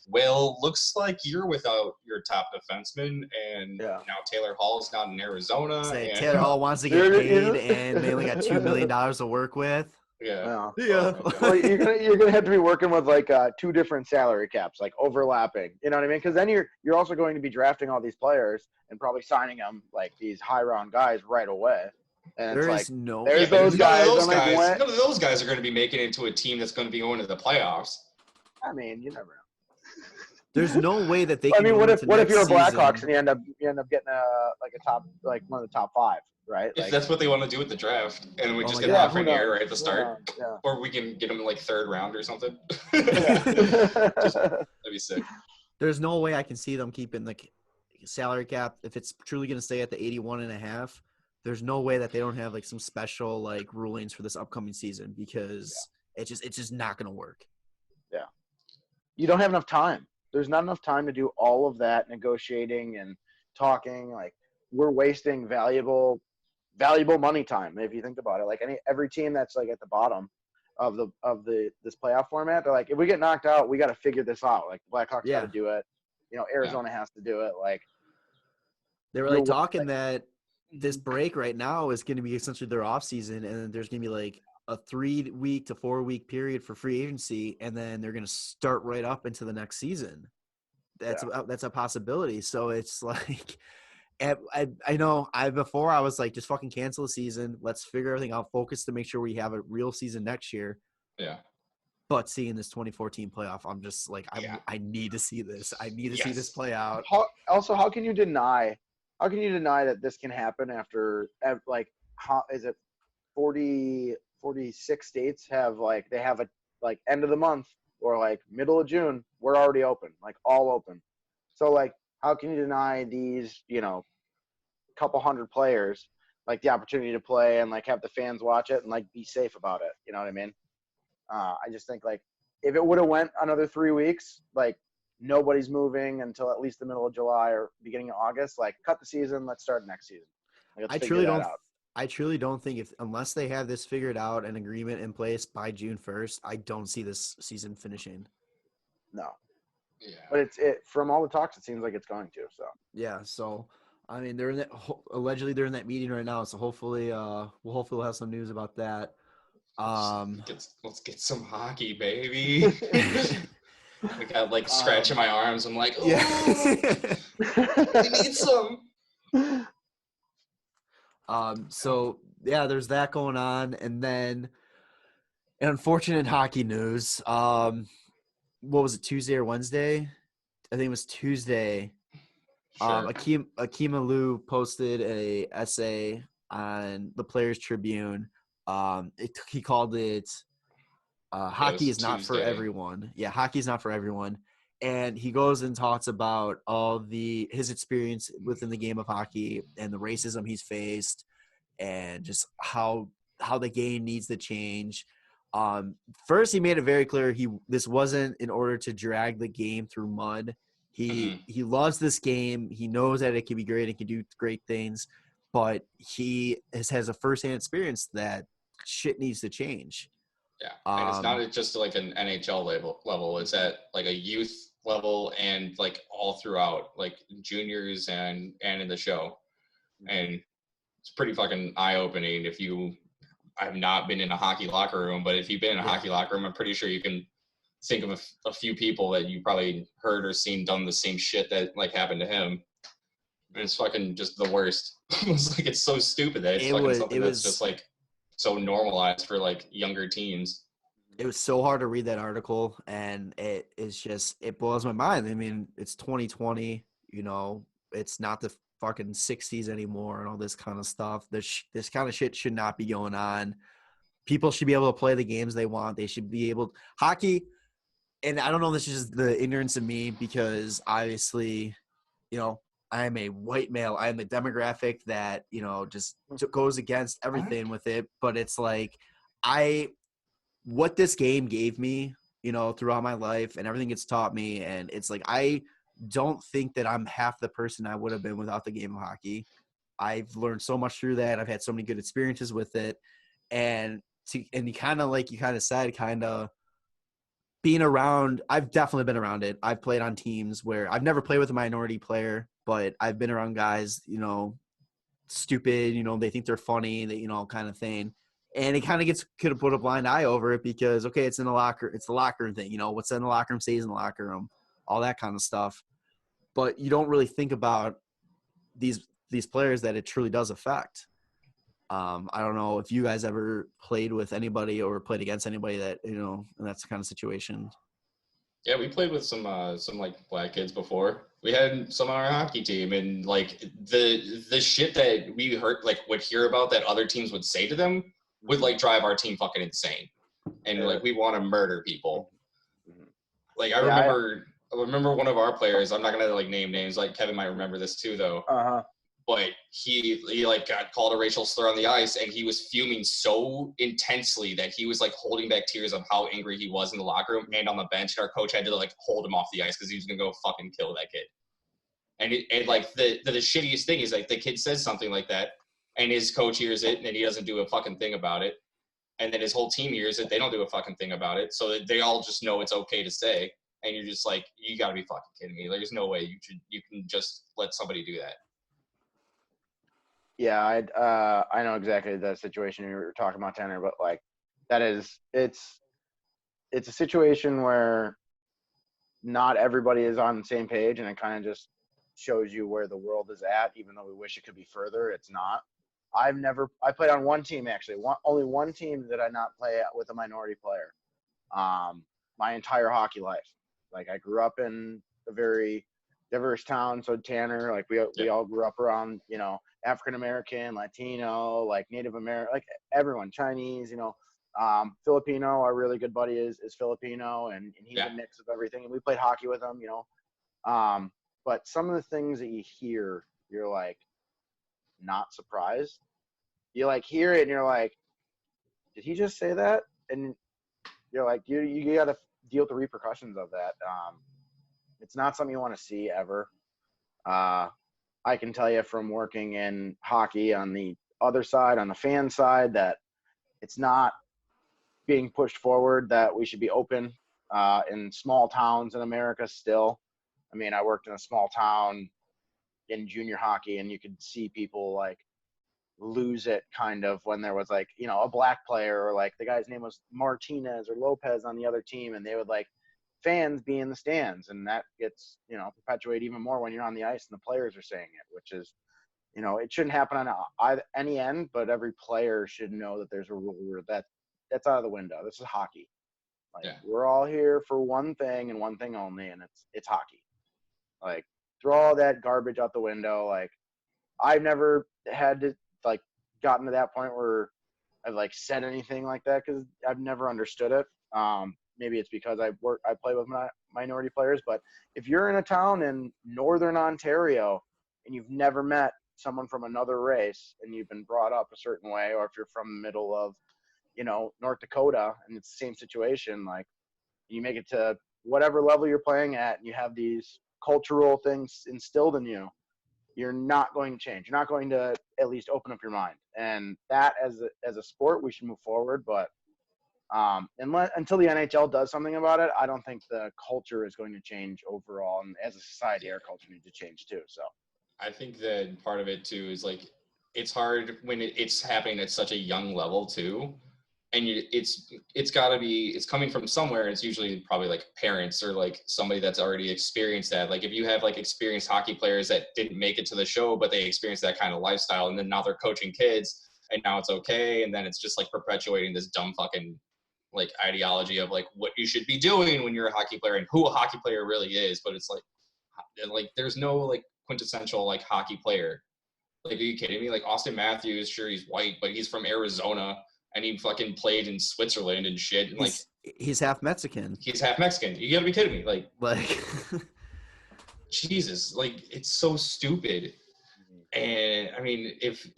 well, looks like you're without your top defenseman, and now Taylor Hall's not in Arizona. Taylor Hall wants to get paid, and they only got $2 million to work with. Yeah. Well, you're gonna have to be working with like 2 different salary caps, like overlapping. You know what I mean? Because then you're also going to be drafting all these players and probably signing them like these high round guys right away. And there's those guys. None of those guys are going to be making it into a team that's going to be going to the playoffs. I mean, you never know. There's no way that they I can. mean, what if you're a Blackhawks season. and you end up getting one of the top 5, right? If that's what they want to do with the draft, and we just get Lafreniere right at the start, or we can get them in like 3rd round or something. That'd be sick. There's no way I can see them keeping the salary cap if it's truly going to stay at the 81.5. There's no way that they don't have like some special like rulings for this upcoming season because it's just not going to work. Yeah, you don't have enough time. There's not enough time to do all of that negotiating and talking. Like we're wasting valuable money time if you think about it. Like every team that's like at the bottom of this playoff format, they're like, if we get knocked out, we got to figure this out. Like Blackhawks got to do it. Arizona has to do it. Like they were like talking that this break right now is going to be essentially their off season, and then there's going to be like a 3-week to 4-week period for free agency, and then they're going to start right up into the next season. That's a possibility. So it's like, I know before I was like, just fucking cancel the season. Let's figure everything out. Focus to make sure we have a real season next year. Yeah. But seeing this 2014 playoff, I'm just like, I need to see this. I need to see this play out. How can you deny that this can happen after like, how is it 46 states have like, they have a like end of the month or like middle of June, we're already open, like all open. So like, how can you deny these, couple hundred players like the opportunity to play and like have the fans watch it and like be safe about it? You know what I mean? I just think like if it would have went another 3 weeks, like nobody's moving until at least the middle of July or beginning of August, like cut the season, let's start next season. Like, I truly don't think unless they have this figured out, an agreement in place by June 1st, I don't see this season finishing. No. Yeah. But from all the talks, it seems like it's going to. So. Yeah. So, I mean, allegedly they're in that meeting right now. So hopefully, we'll have some news about that. Let's get some hockey, baby. I got like scratching my arms. I'm like, oh, I need some. So yeah, there's that going on, and then unfortunate hockey news. What was it, Tuesday or Wednesday? I think it was Tuesday. Sure. Akim Aliu posted a essay on the Players Tribune. He called it "Hockey is not for everyone." Yeah, hockey is not for everyone. And he goes and talks about his experience within the game of hockey and the racism he's faced, and just how the game needs to change. First, he made it very clear this wasn't in order to drag the game through mud. He loves this game. He knows that it can be great. It can do great things, but he has a firsthand experience that shit needs to change. Yeah, and it's not just like an NHL level. It's at like a youth level and like all throughout, like juniors and in the show. And it's pretty fucking eye-opening if you I've not been in a hockey locker room, but if you've been in a hockey locker room, I'm pretty sure you can think of a few people that you probably heard or seen done the same shit that like happened to him. And it's fucking just the worst. It's so stupid that it's fucking something that's just like so normalized for like younger teams. It was so hard to read that article, and it blows my mind. I mean, it's 2020, it's not the fucking 60s anymore and all this kind of stuff. This kind of shit should not be going on. People should be able to play the games they want. They should be able – hockey – and I don't know if this is just the ignorance of me because obviously, I am a white male. I am the demographic that, just goes against everything with it. But it's like what this game gave me, throughout my life and everything it's taught me. And it's like I don't think that I'm half the person I would have been without the game of hockey. I've learned so much through that. I've had so many good experiences with it. And you kind of, like you kind of said, kind of, being around, I've definitely been around it. I've played on teams where I've never played with a minority player, but I've been around guys, stupid, they think they're funny, that, kind of thing. And it kind of could have put a blind eye over it because, okay, it's the locker room thing, what's in the locker room stays in the locker room, all that kind of stuff. But you don't really think about these players that it truly does affect. I don't know if you guys ever played with anybody or played against anybody that, in that's the kind of situation. Yeah, we played with some like black kids before. We had some on our hockey team, and like the shit that we heard, like would hear about that other teams would say to them would like drive our team fucking insane. And like we want to murder people. Like I remember one of our players, I'm not gonna like name names, like Kevin might remember this too though. But he like got called a racial slur on the ice, and he was fuming so intensely that he was like holding back tears of how angry he was in the locker room and on the bench. And our coach had to like hold him off the ice because he was gonna go fucking kill that kid. And like the shittiest thing is like the kid says something like that, and his coach hears it, and he doesn't do a fucking thing about it. And then his whole team hears it, they don't do a fucking thing about it. So they all just know it's okay to say, and you're just like, you gotta be fucking kidding me. There's no way you can just let somebody do that. Yeah, I know exactly the situation you were talking about, Tanner, but like it's a situation where not everybody is on the same page, and it kind of just shows you where the world is at, even though we wish it could be further. It's not. I played on one team actually. Only one team that I not play with a minority player. My entire hockey life. Like I grew up in a very diverse town, so Tanner, like we all grew up around, African American, Latino, like Native American, like everyone, Chinese, Filipino. Our really good buddy is Filipino, and he's a mix of everything. And we played hockey with him, But some of the things that you hear, you're like not surprised. You like hear it, and you're like, did he just say that? And you're like, you got to deal with the repercussions of that. It's not something you want to see ever. I can tell you from working in hockey on the other side, on the fan side, that it's not being pushed forward, that we should be open in small towns in America still. I mean, I worked in a small town in junior hockey, and you could see people like lose it kind of when there was like, a black player, or like the guy's name was Martinez or Lopez on the other team, and they would like fans be in the stands, and that gets perpetuated even more when you're on the ice and the players are saying it, which is it shouldn't happen on any end, but every player should know that there's a rule where that's out of the window. This is hockey. We're all here for one thing and one thing only, and it's hockey. Like throw all that garbage out the window. Like I've never had to like gotten to that point where I've like said anything like that because I've never understood it. Maybe it's because I play with minority players, but if you're in a town in Northern Ontario and you've never met someone from another race and you've been brought up a certain way, or if you're from the middle of, North Dakota and it's the same situation, like you make it to whatever level you're playing at and you have these cultural things instilled in you, you're not going to change. You're not going to at least open up your mind. And that as a sport, we should move forward, but until the NHL does something about it, I don't think the culture is going to change overall. And as a society, our culture needs to change too. So I think that part of it too is like it's hard when it's happening at such a young level too. And it's got to be, it's coming from somewhere. It's usually probably like parents or like somebody that's already experienced that. Like if you have like experienced hockey players that didn't make it to the show, but they experienced that kind of lifestyle, and then now they're coaching kids and now it's okay. And then it's just like perpetuating this dumb fucking like ideology of like what you should be doing when you're a hockey player and who a hockey player really is. But it's like there's no like quintessential like hockey player. Like, are you kidding me? Like Austin Matthews, sure, he's white, but he's from Arizona and he fucking played in Switzerland and shit. And he's half Mexican. He's half Mexican. You gotta be kidding me. Like Jesus, like it's so stupid. And I mean, if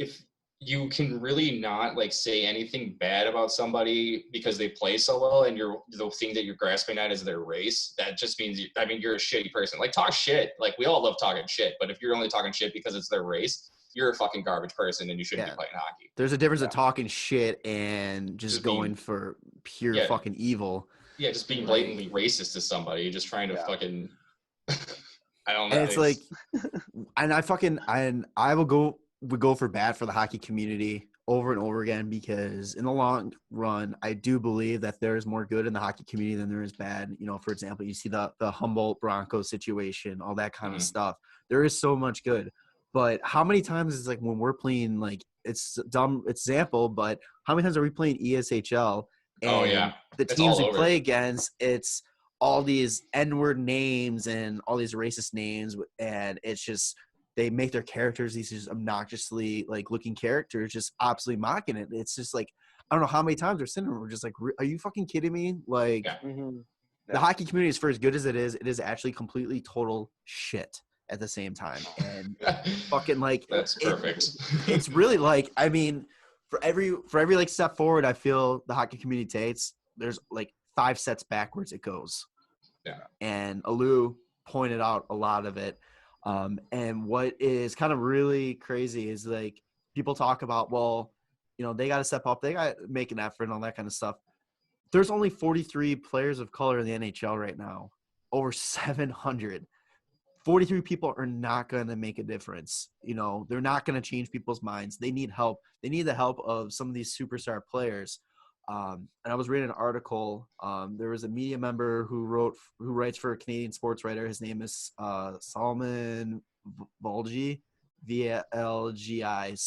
you can really not like say anything bad about somebody because they play so well, and the thing that you're grasping at is their race, that just means you're a shitty person. Like, talk shit. Like, we all love talking shit, but if you're only talking shit because it's their race, you're a fucking garbage person and you shouldn't be playing hockey. There's a difference of talking shit and just going for pure fucking evil. Yeah, just being blatantly racist to somebody, just trying to fucking I don't know. And it's like, and I would go for bad for the hockey community over and over again, because in the long run, I do believe that there is more good in the hockey community than there is bad. You know, for example, you see the Humboldt Broncos situation, all that kind of stuff. There is so much good. But how many times is like when we're playing, like, it's a dumb example, but how many times are we playing ESHL? And the teams we play against, it's all these N-word names and all these racist names, and it's just they make their characters these just obnoxiously like looking characters, just absolutely mocking it. It's just like, I don't know how many times we're sitting there, we're just like, are you fucking kidding me? Like, the hockey community is, for as good as it is actually completely total shit at the same time. And fucking like, that's perfect. It's really like, I mean, for every like step forward I feel the hockey community takes, there's like 5 steps backwards it goes. Yeah. And Aliu pointed out a lot of it. And what is kind of really crazy is like people talk about, well, you know, they got to step up, they got to make an effort and all that kind of stuff. There's only 43 players of color in the NHL right now, over 700. 43 people are not going to make a difference. You know, they're not going to change people's minds. They need help. They need the help of some of these superstar players. And I was reading an article. There was a media member who writes for a Canadian sports writer. His name is Solomon Volgi, VLGI.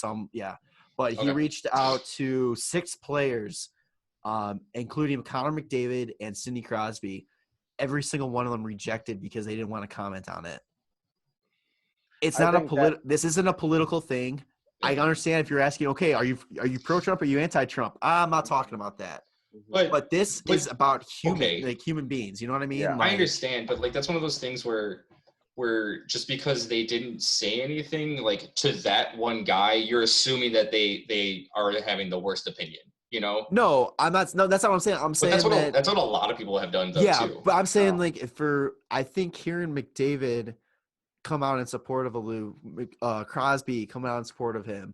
But he reached out to 6 players, including Connor McDavid and Sidney Crosby. Every single one of them rejected because they didn't want to comment on it. It's not this isn't a political thing. I understand if you're asking, okay, are you pro-Trump or are you anti-Trump? I'm not talking about that. But this is about human beings. You know what I mean? Yeah. I understand, but like that's one of those things where just because they didn't say anything like to that one guy, you're assuming that they are having the worst opinion. You know? No, I'm not. No, that's not what I'm saying. I'm saying that's what a lot of people have done. Though, too. But I'm saying I think hearing McDavid come out in support of Aliu, Crosby come out in support of him,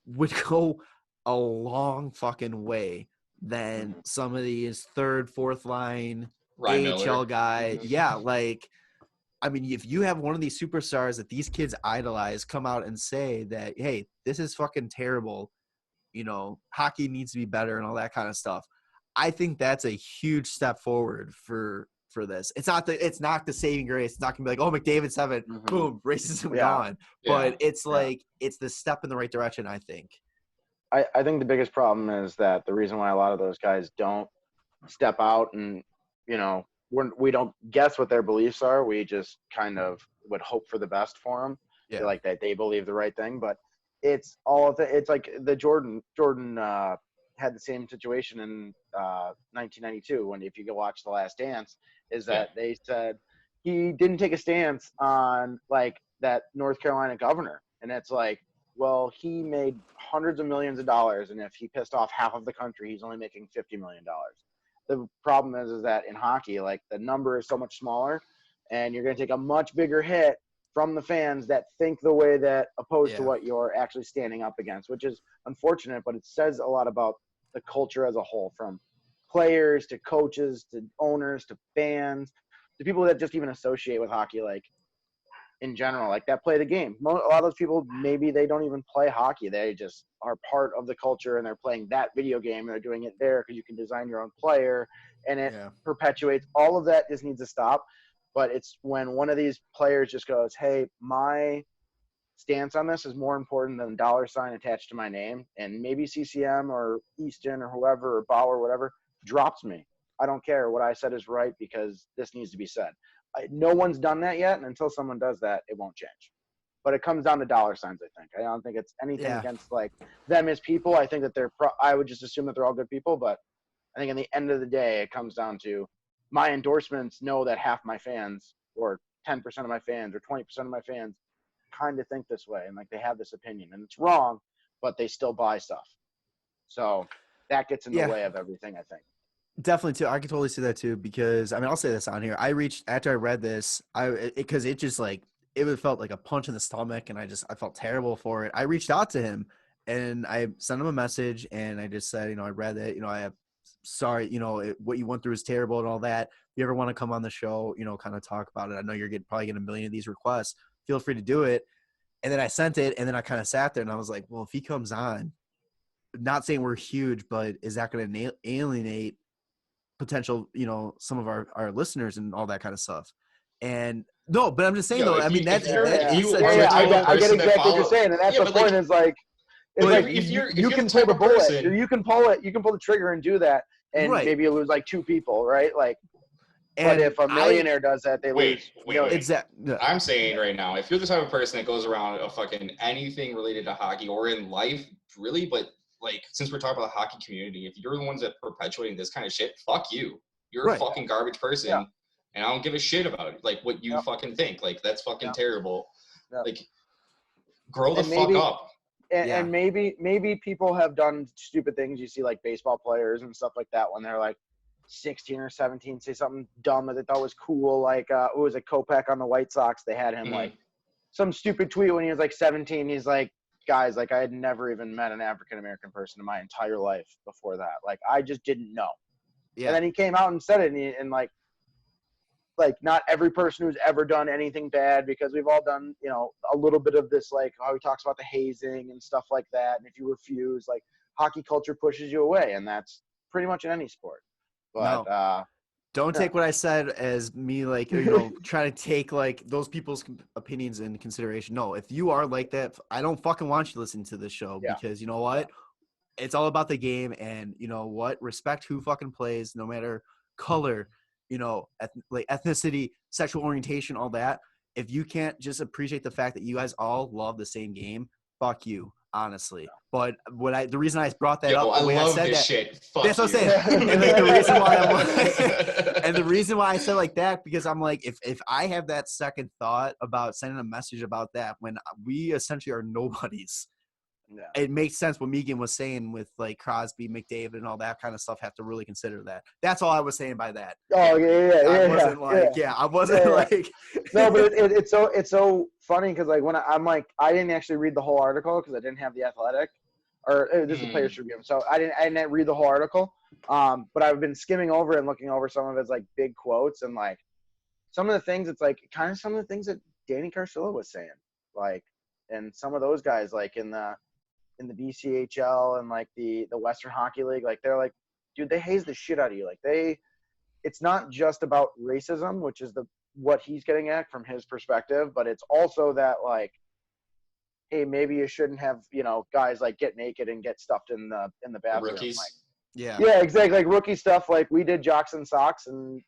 would go a long fucking way than some of these 3rd, 4th line AHL guy. Yeah, like, I mean, if you have one of these superstars that these kids idolize come out and say that, hey, this is fucking terrible, you know, hockey needs to be better and all that kind of stuff, I think that's a huge step forward for this. It's not the saving grace. It's not gonna be like, oh, McDavid 7, boom, racism gone. But it's like it's the step in the right direction, I think. I think the biggest problem is that the reason why a lot of those guys don't step out and, you know, we don't guess what their beliefs are. We just kind of would hope for the best for them. Yeah. Like that they believe the right thing, but it's it's like the Jordan had the same situation in 1992 when, if you go watch The Last Dance, is that they said he didn't take a stance on like that North Carolina governor. And it's like, well, he made hundreds of millions of dollars, and if he pissed off half of the country, he's only making $50 million. The problem is that in hockey, like, the number is so much smaller, and you're going to take a much bigger hit from the fans that think the way that opposed to what you're actually standing up against, which is unfortunate, but it says a lot about the culture as a whole, from players to coaches to owners to fans to people that just even associate with hockey. Like, in general, like that play the game. A lot of those people, maybe they don't even play hockey. They just are part of the culture and they're playing that video game and they're doing it there because you can design your own player and it perpetuates. All of that just needs to stop. But it's when one of these players just goes, hey, my stance on this is more important than $sign attached to my name, and maybe CCM or Easton or whoever or Bauer or whatever drops me. I don't care. What I said is right because this needs to be said. No one's done that yet, and until someone does that, it won't change. But it comes down to $signs, I think. I don't think it's anything against like them as people. I think that I would just assume that they're all good people, but I think in the end of the day, it comes down to my endorsements know that half my fans or 10% of my fans or 20% of my fans kind of think this way and like they have this opinion and it's wrong, but they still buy stuff. So that gets in the way of everything, I think. Definitely too. I can totally see that too, because I mean, I'll say this on here. After I read this, because it just like, it felt like a punch in the stomach and I felt terrible for it. I reached out to him and I sent him a message and I just said, I read it, sorry, what you went through is terrible and all that. If you ever want to come on the show, kind of talk about it. I know you're probably getting a million of these requests. Feel free to do it. And then I sent it and then I kind of sat there and I was like, well, if he comes on, not saying we're huge, but is that going to alienate potential, some of our listeners and all that kind of stuff? And no, but I'm just saying though, I mean, I get exactly what you're saying. And that's the point is like, you can pull the bullet, or you can pull the trigger and do that. And maybe you lose like 2 people, right? Like, but if a millionaire does that, they lose. Exactly. I'm saying right now, if you're the type of person that goes around a fucking anything related to hockey or in life, really, but like, since we're talking about the hockey community, if you're the ones that are perpetuating this kind of shit, fuck you. You're a fucking garbage person, and I don't give a shit about it. Like, what you fucking think. Like, that's fucking terrible. Like, grow the fuck up. And maybe people have done stupid things. You see, like, baseball players and stuff like that when they're, like, 16 or 17, say something dumb that they thought was cool. Like, what was it, Kopech on the White Sox? They had him, like, some stupid tweet when he was, like, 17. He's like, guys, like, I had never even met an African-American person in my entire life before that. Like, I just didn't know. Yeah. And then he came out and said it, and like, not every person who's ever done anything bad, because we've all done, a little bit of this, like, how he talks about the hazing and stuff like that. And if you refuse, like, hockey culture pushes you away, and that's pretty much in any sport. But don't take what I said as me, like, trying to take, like, those people's opinions into consideration. No, if you are like that, I don't fucking want you to listen to this show because you know what? It's all about the game, and you know what? Respect who fucking plays, no matter color, like ethnicity, sexual orientation, all that. If you can't just appreciate the fact that you guys all love the same game, fuck you. Honestly, but the reason I brought that up, I love this shit. Fuck that's what I'm saying. And like the reason why I said like that, because I'm like, if I have that second thought about sending a message about that when we essentially are nobodies, it makes sense what Meegan was saying with like Crosby, McDavid, and all that kind of stuff. Have to really consider that. That's all I was saying by that. Oh I wasn't like. No, but it's so funny because like when I'm like, I didn't actually read the whole article because I didn't have the Athletic, or this is Players Tribune, so I didn't read the whole article. But I've been skimming over and looking over some of his like big quotes and like some of the things. It's like kind of some of the things that Danny Carcillo was saying, like, and some of those guys like in the BCHL and like the Western Hockey League, like they're like, dude, they haze the shit out of you. Like it's not just about racism, which is what he's getting at from his perspective, but it's also that like, hey, maybe you shouldn't have, guys like get naked and get stuffed in the bathroom. Rookies. Like, yeah, exactly. Like rookie stuff. Like we did jocks and socks, and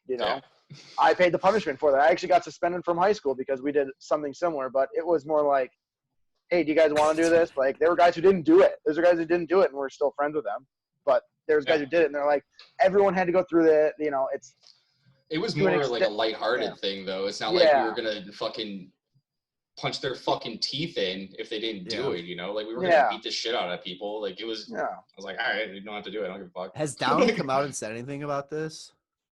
I paid the punishment for that. I actually got suspended from high school because we did something similar, but it was more like, hey, do you guys want to do this? Like, there were guys who didn't do it. Those are guys who didn't do it, and we're still friends with them. But there's guys who did it, and they're like, everyone had to go through that. It was more like a lighthearted thing, though. It's not like we were going to fucking punch their fucking teeth in if they didn't do it, Like, we were going to beat the shit out of people. Like, it was – I was like, all right, you don't have to do it. I don't give a fuck. Has Downey come out and said anything about this?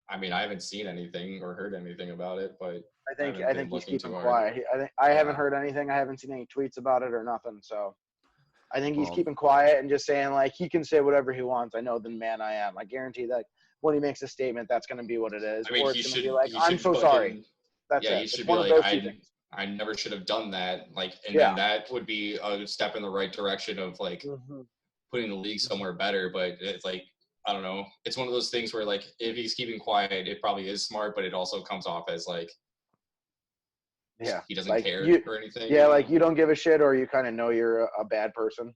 I mean, I haven't seen anything or heard anything about it, but I think he's keeping quiet. I haven't heard anything. I haven't seen any tweets about it or nothing. So I think he's keeping quiet and just saying like he can say whatever he wants. I know the man I am. I guarantee that when he makes a statement, that's going to be what it is. I mean, or it's going to be like, I'm so sorry. That's it. He should be like, I never should have done that. Like, and then that would be a step in the right direction of like putting the league somewhere better. But it's like, I don't know. It's one of those things where like, if he's keeping quiet, it probably is smart, but it also comes off as like, he doesn't like care or anything. Yeah, like you don't give a shit, or you kind of know you're a bad person.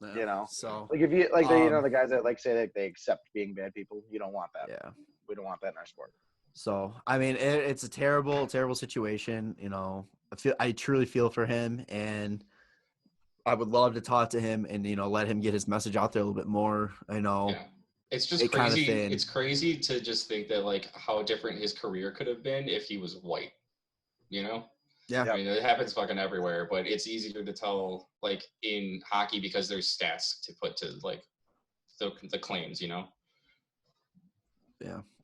Yeah, you know, so like if you like the guys that like say that they accept being bad people, you don't want that. Yeah, we don't want that in our sport. So I mean, it's a terrible situation. You know, I truly feel for him, and I would love to talk to him and let him get his message out there a little bit more. It's just crazy. It's crazy to just think that like how different his career could have been if he was white. Yeah. I mean, it happens fucking everywhere, but it's easier to tell like in hockey because there's stats to put to like the claims. Yeah.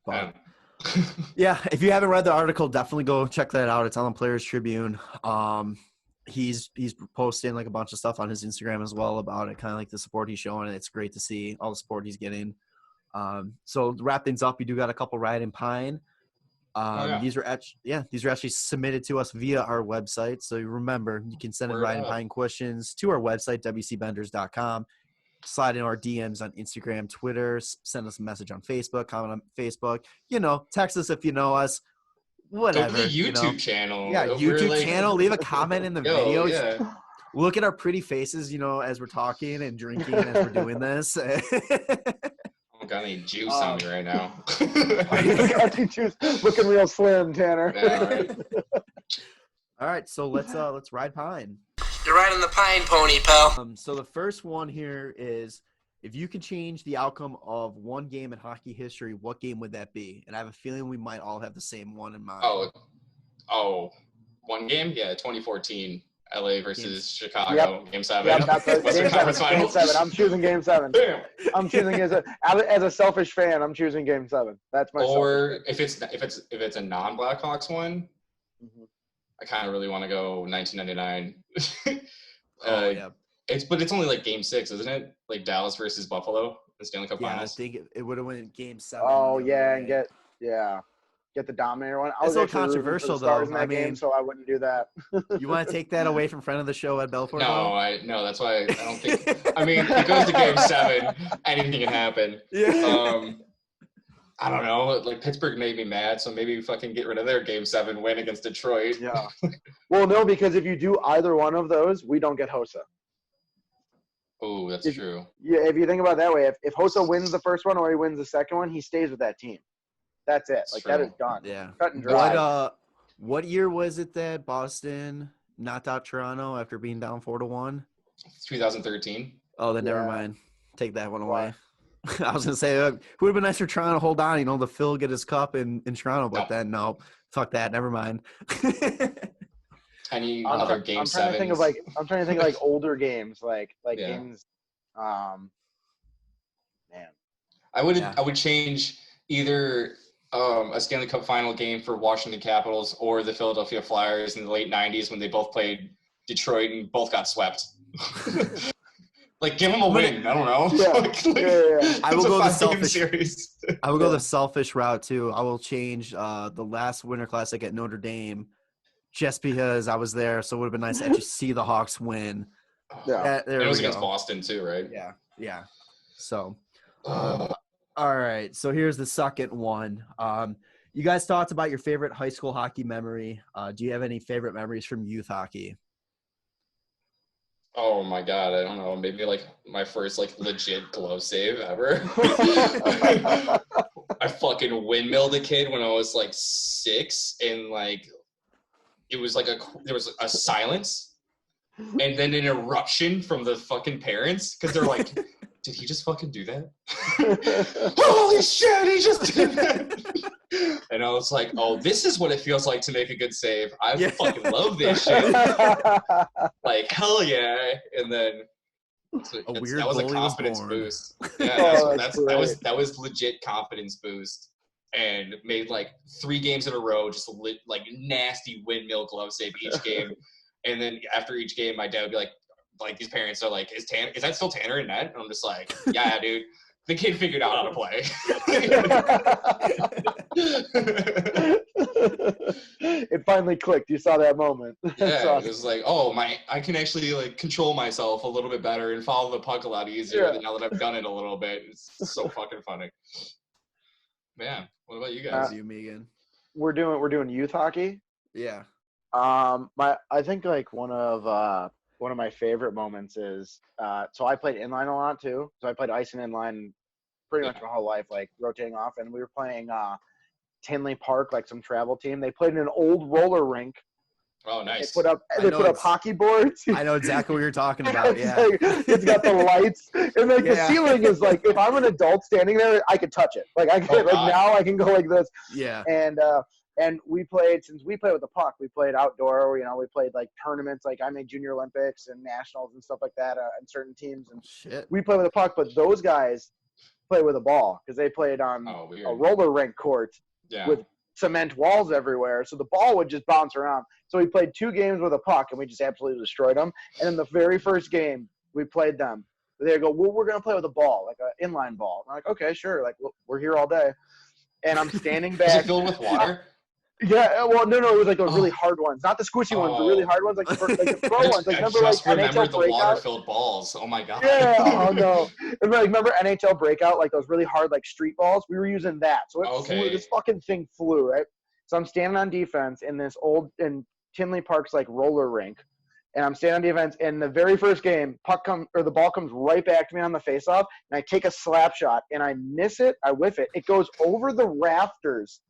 But, yeah. If you haven't read the article, definitely go check that out. It's on the Players Tribune. He's posting like a bunch of stuff on his Instagram as well about it, kind of like the support he's showing. And it's great to see all the support he's getting. So to wrap things up, you do got a couple Ride and Pine. These are actually submitted to us via our website. So remember, you can send in Ride and Pine questions to our website, WCBenders.com. Slide in our DMs on Instagram, Twitter, send us a message on Facebook, comment on Facebook, text us if you know us, whatever. Go to the YouTube channel. Yeah, YouTube channel. Leave a comment in the video. Yeah. Look at our pretty faces, as we're talking and drinking as we're doing this. I got any juice on me right now. Got you juice. Looking real slim, Tanner. Yeah, right. All right, so let's ride Pine. You're riding the Pine pony, pal. So the first one here is, if you could change the outcome of one game in hockey history, what game would that be? And I have a feeling we might all have the same one in mind. Oh, one game? Yeah, 2014. LA versus Chicago, Game 7. Yep, that's Western Conference Game 7. I'm choosing Game 7. Damn. I'm choosing as a selfish fan. I'm choosing Game 7. That's my. Or if it's a non-Blackhawks one, I kind of really want to go 1999. It's only like Game 6, isn't it? Like Dallas versus Buffalo, the Stanley Cup Finals. I think it would have went Game 7. Oh yeah, and get the Dominator one. It's a little controversial though. I mean, game, so I wouldn't do that. You want to take that away from friend of the show at Belfort? No, that's why I don't think. I mean, it goes to Game 7. Anything can happen. Yeah. I don't know. Like Pittsburgh made me mad, so maybe fucking get rid of their Game 7 win against Detroit. Yeah. Well, no, because if you do either one of those, we don't get Hossa. Oh, that's true. Yeah, if you think about it that way, if Hossa wins the first one or he wins the second one, he stays with that team. That's it. Like, that is done. Yeah. Cut and dry. What year was it that Boston knocked out Toronto after being down 4-1? 2013. Oh, then never mind. Take that one away. I was going to say, who would have been nice for Toronto to hold on, the Phil get his cup in Toronto, but then no. Fuck that. Never mind. Any other Game 7s? I'm trying to think of like older games, like games. Man. I would change either a Stanley Cup final game for Washington Capitals or the Philadelphia Flyers in the late 90s when they both played Detroit and both got swept. Like, give them a win. I don't know. Yeah. I will go the selfish series. I will go the selfish route too. I will change the last Winter Classic at Notre Dame just because I was there, so it would have been nice to actually see the Hawks win. Yeah. It was against Boston too, right? Yeah. So all right, so here's the second one. You guys talked about your favorite high school hockey memory. Do you have any favorite memories from youth hockey? Oh my God, I don't know. Maybe like my first like legit glove save ever. I fucking windmilled a kid when I was like 6, and like it was like there was a silence, and then an eruption from the fucking parents because they're like, did he just fucking do that? Holy shit, he just did that. And I was like, oh, this is what it feels like to make a good save. I fucking love this shit. Like, hell yeah. And then that was a confidence boost. Yeah, that was legit confidence boost. And made like 3 games in a row, just like nasty windmill glove save each game. And then after each game, my dad would be like these parents are like, is that still Tanner in net? And I'm just like, yeah, dude, the kid figured out how to play. It finally clicked. You saw that moment. Yeah, Awesome. it was like, oh, I can actually like control myself a little bit better and follow the puck a lot easier now that I've done it a little bit. It's so fucking funny. Man, what about you guys? You, Meegan. We're doing youth hockey. Yeah. I think like one of my favorite moments is so I played inline a lot too. So I played ice and inline pretty much my whole life, like rotating off. And we were playing Tinley Park, like some travel team. They played in an old roller rink. Oh, nice. They put up hockey boards. I know exactly what you're talking about. Yeah. It's got the lights, and like the ceiling is like, if I'm an adult standing there, I could touch it. Like I can, now I can go like this. Yeah. And we played, since we played with the puck, we played outdoor. You know, we played like tournaments. Like I made Junior Olympics and nationals and stuff like that on certain teams. And we play with the puck, but those guys play with a ball because they played on a roller rink court with cement walls everywhere. So the ball would just bounce around. So we played 2 games with a puck, and we just absolutely destroyed them. And in the very first game, we played them. They go, well, we're going to play with a ball, like an inline ball. I'm like, okay, sure. Like, we're here all day. And I'm standing back. Is it filled with water? Yeah, well, no, it was like those really hard ones, not the squishy ones, the really hard ones, like the pro ones. Like remember, like NHL the Breakout. water-filled balls. Oh my god. Yeah. Oh no. And like remember NHL Breakout, like those really hard, like street balls. We were using that, so it flew, this fucking thing flew, right? So I'm standing on defense in this in Tinley Park's like roller rink, and I'm standing on defense. And the very first game, the ball comes right back to me on the faceoff, and I take a slap shot, and I miss it. I whiff it. It goes over the rafters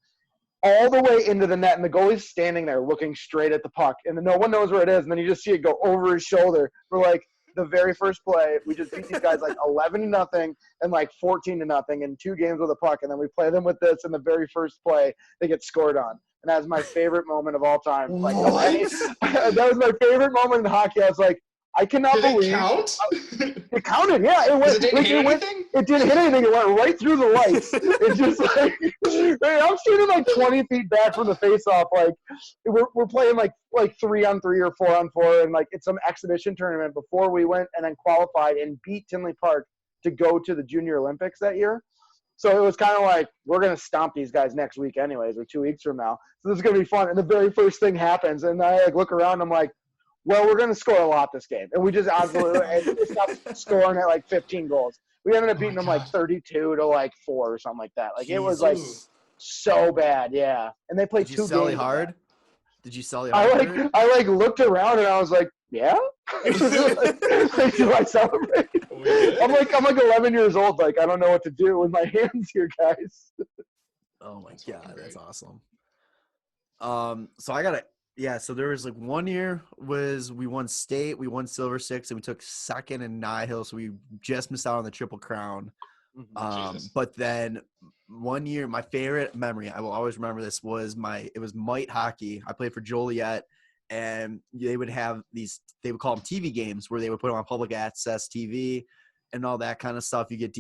all the way into the net, and the goalie's standing there looking straight at the puck, and then no one knows where it is, and then you just see it go over his shoulder. We're like, the very first play, we just beat these guys like 11-0 and like 14-0 in 2 games with a puck, and then we play them with this, and the very first play they get scored on. And that was my favorite moment of all time. Like, that was my favorite moment in hockey. I was like, I cannot believe. Did it count? It counted, yeah. It didn't hit anything? It didn't hit anything. It went right through the lights. It's just like, I'm standing like 20 feet back from the face-off. Like, we're playing like 3-on-3 or 4-on-4, and like it's some exhibition tournament before we went and then qualified and beat Tinley Park to go to the Junior Olympics that year. So it was kind of like, we're going to stomp these guys next week anyways, or 2 weeks from now. So this is going to be fun. And the very first thing happens, and I like look around, and I'm like, well, we're going to score a lot this game. And we just absolutely stopped scoring at like 15 goals. We ended up beating them like 32-4 or something like that. Like Jesus. It was like so bad, yeah. And they played 2 games. Did you sell hard? Did you sell hard? I like looked around, and I was like, yeah? Like, do I celebrate? I'm like 11 years old. Like, I don't know what to do with my hands here, guys. Oh my God, that's awesome. So there was like 1 year we won state, we won Silver Six, and we took second in Nihil, so we just missed out on the Triple Crown. But then 1 year, my favorite memory, I will always remember this, was it was Mite Hockey. I played for Joliet, and they would have they would call them TV games, where they would put them on public access TV and all that kind of stuff. You get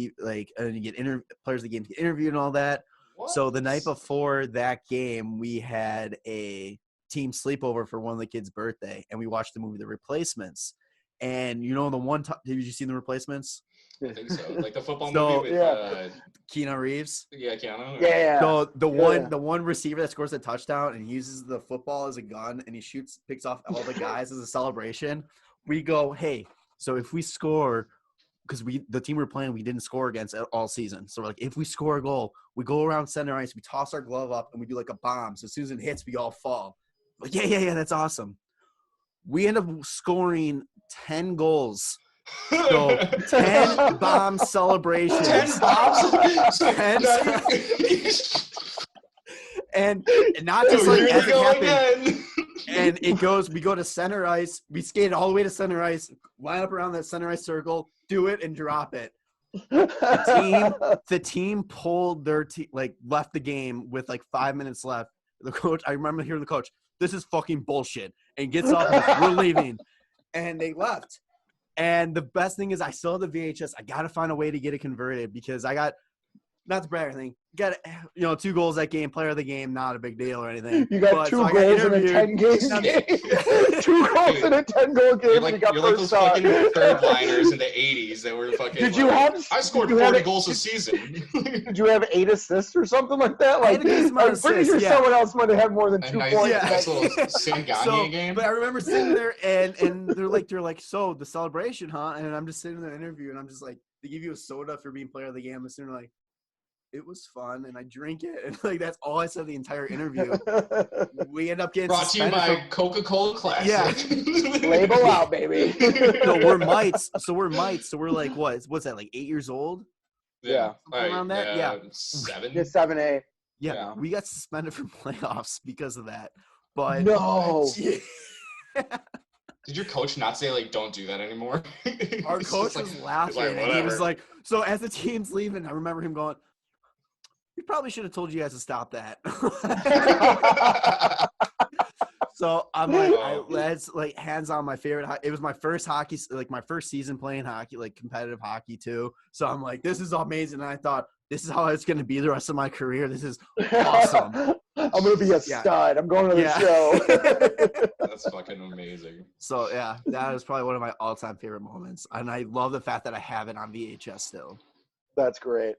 and you get players of the game get interviewed and all that. What? So the night before that game, we had a team sleepover for one of the kids' birthday, and we watched the movie The Replacements. And you know, have you seen The Replacements? I think so. Like the football movie with Keanu Reeves. Yeah, Keanu. Yeah. So the one receiver that scores a touchdown and uses the football as a gun, and he picks off all the guys as a celebration. We go, hey, so if we score, because the team we're playing, we didn't score against all season. So we're like, if we score a goal, we go around center ice, we toss our glove up, and we do like a bomb. So as soon as it hits, we all fall. Like, yeah, that's awesome. We end up scoring 10 goals. So 10 bomb celebrations. 10 bombs? 10 and not just like as it happened. And we go to center ice. We skate all the way to center ice, line up around that center ice circle, do it, and drop it. The team pulled their left the game with like 5 minutes left. The coach, I remember hearing the coach, this is fucking bullshit, and gets up and we're leaving. And they left. And the best thing is I still have the VHS. I got to find a way to get it converted because I got not to brag or anything. Got 2 goals that game, player of the game, not a big deal or anything. You got 2 goals in a 10-game game. 2 goals in a 10-goal game. You're and you got like those fucking third liners in the 80s that were fucking. Did you have? I scored 40 goals a season. Did you have 8 assists or something like that? Like, I'm pretty sure someone else might have had more than 2 points. Nice little Sanganye game. But I remember sitting there and they're like, so the celebration, huh? And I'm just sitting in the interview and I'm just like, they give you a soda for being player of the game. I'm sitting there like, it was fun, and I drink it, and like that's all I said the entire interview. We end up getting brought to you by Coca-Cola Classic. Yeah, label out, baby. No, we're mites. So we're like what's that, like 8 years old? Yeah, around that. Yeah, 7. Yeah, 7, 8. Yeah, we got suspended from playoffs because of that. But no. Did your coach not say, like, don't do that anymore? Our coach was laughing. And he was like, so as the team's leaving, I remember him going, we probably should have told you guys to stop that. So I'm like, that's like hands on my favorite. It was my first hockey, like my first season playing hockey, like competitive hockey too. So I'm like, this is amazing. And I thought, this is how it's going to be the rest of my career. This is awesome. I'm going to be a stud. I'm going to the show. That's fucking amazing. So yeah, that is probably one of my all-time favorite moments. And I love the fact that I have it on VHS still. That's great.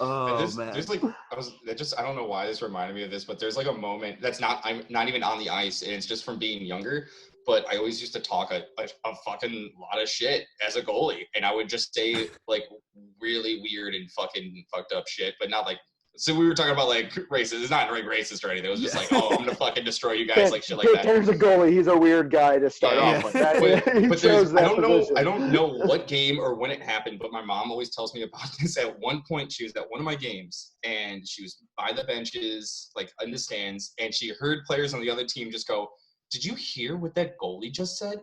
Oh man! There's like I don't know why this reminded me of this, but there's like a moment I'm not even on the ice, and it's just from being younger. But I always used to talk a fucking lot of shit as a goalie, and I would just say like really weird and fucking fucked up shit, but not like. So we were talking about like racist. It's not like racist or anything. It was just like, oh, I'm gonna fucking destroy you guys, like shit like that. Tanner's a goalie. He's a weird guy to start off with. I don't know what game or when it happened, but my mom always tells me about this. At one point, she was at one of my games, and she was by the benches, like in the stands, and she heard players on the other team just go, "Did you hear what that goalie just said?"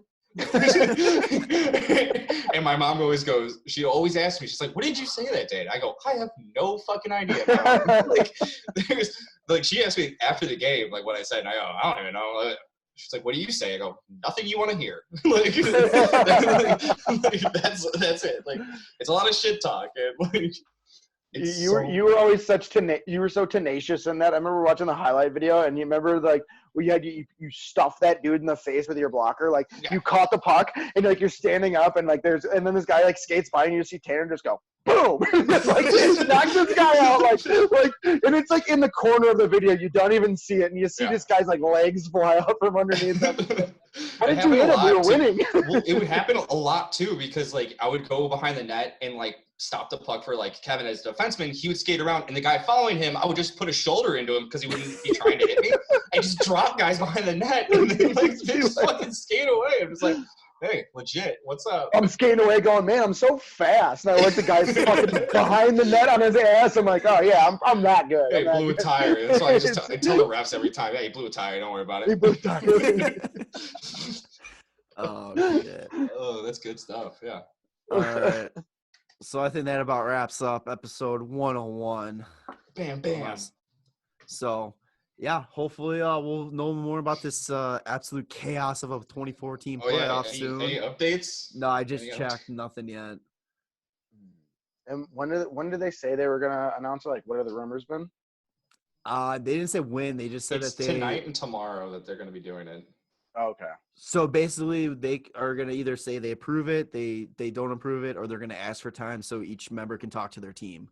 And my mom always goes, she always asks me, she's like, what did you say that day? And I go, I have no fucking idea. Like she asked me after the game, like what I said, and I go, I don't even know. She's like, what do you say? I go, nothing you want to hear. like that's it. Like it's a lot of shit talk. And like you were always you were so tenacious in that. I remember watching the highlight video, and you remember like where you stuffed that dude in the face with your blocker. Like you caught the puck, and like you're standing up, and like and then this guy like skates by, and you see Tanner just go boom, it's like knocks this guy out, like, and it's like in the corner of the video. You don't even see it, and you see this guy's like legs fly out from underneath him. How did you hit him? We were winning. Well, it would happen a lot too, because like I would go behind the net and like stop the puck for like Kevin as a defenseman. He would skate around, and the guy following him, I would just put a shoulder into him because he wouldn't be trying to hit me. I just drop guys behind the net, and they like just fucking skate away. I'm just like, hey, legit, what's up? I'm skating away going, man, I'm so fast. And I like the guy's fucking behind the net on his ass. I'm like, oh yeah, I'm that good. Hey, he blew a tire. That's why I tell the refs every time, hey, he blew a tire. Don't worry about it. He blew a tire. Oh shit. Oh, that's good stuff. Yeah. All right. So I think that about wraps up episode 101. Bam, bam. So, yeah, hopefully we'll know more about this absolute chaos of a 2014 playoff soon. Any updates? No, I just checked. Nothing yet. And when did they say they were going to announce it? Like, what have the rumors been? They didn't say when. They just said it's that tonight and tomorrow that they're going to be doing it. Okay. So basically, they are going to either say they approve it, they don't approve it, or they're going to ask for time so each member can talk to their team,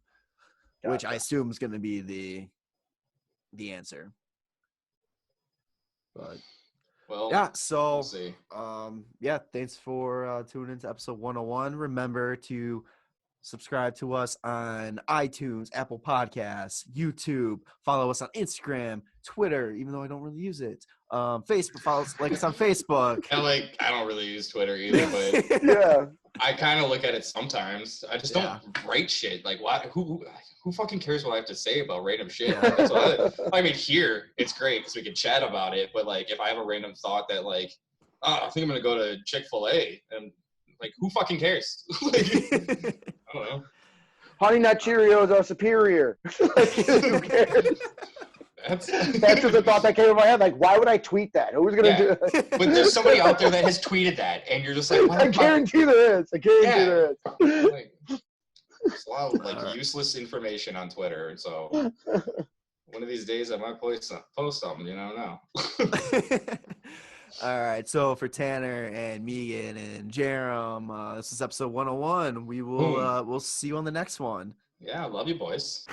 which I assume is going to be the answer. But yeah, so we'll see. Yeah, thanks for tuning into episode 101. Remember to subscribe to us on iTunes, Apple Podcasts, YouTube. Follow us on Instagram, Twitter, even though I don't really use it. Facebook, like us on Facebook. And like, I don't really use Twitter either, but yeah, I kind of look at it sometimes. I just don't write shit. Like, what? Who fucking cares what I have to say about random shit? That's what I mean, here it's great because we can chat about it. But like, if I have a random thought that like, oh, I think I'm gonna go to Chick-fil-A, and like, who fucking cares? Like, I don't know. Honey Nut Cheerios are superior. Like, who cares? That's just a thought that came in my head. Like, why would I tweet that? Who's going to do it? But there's somebody out there that has tweeted that, and you're just like, I guarantee there is. I guarantee there is. Like, There's a lot of like useless information on Twitter, so one of these days I might post something. You never know. All right, so for Tanner and Meegan and Jarom, this is episode 101. We will we'll see you on the next one. Yeah, I love you, boys.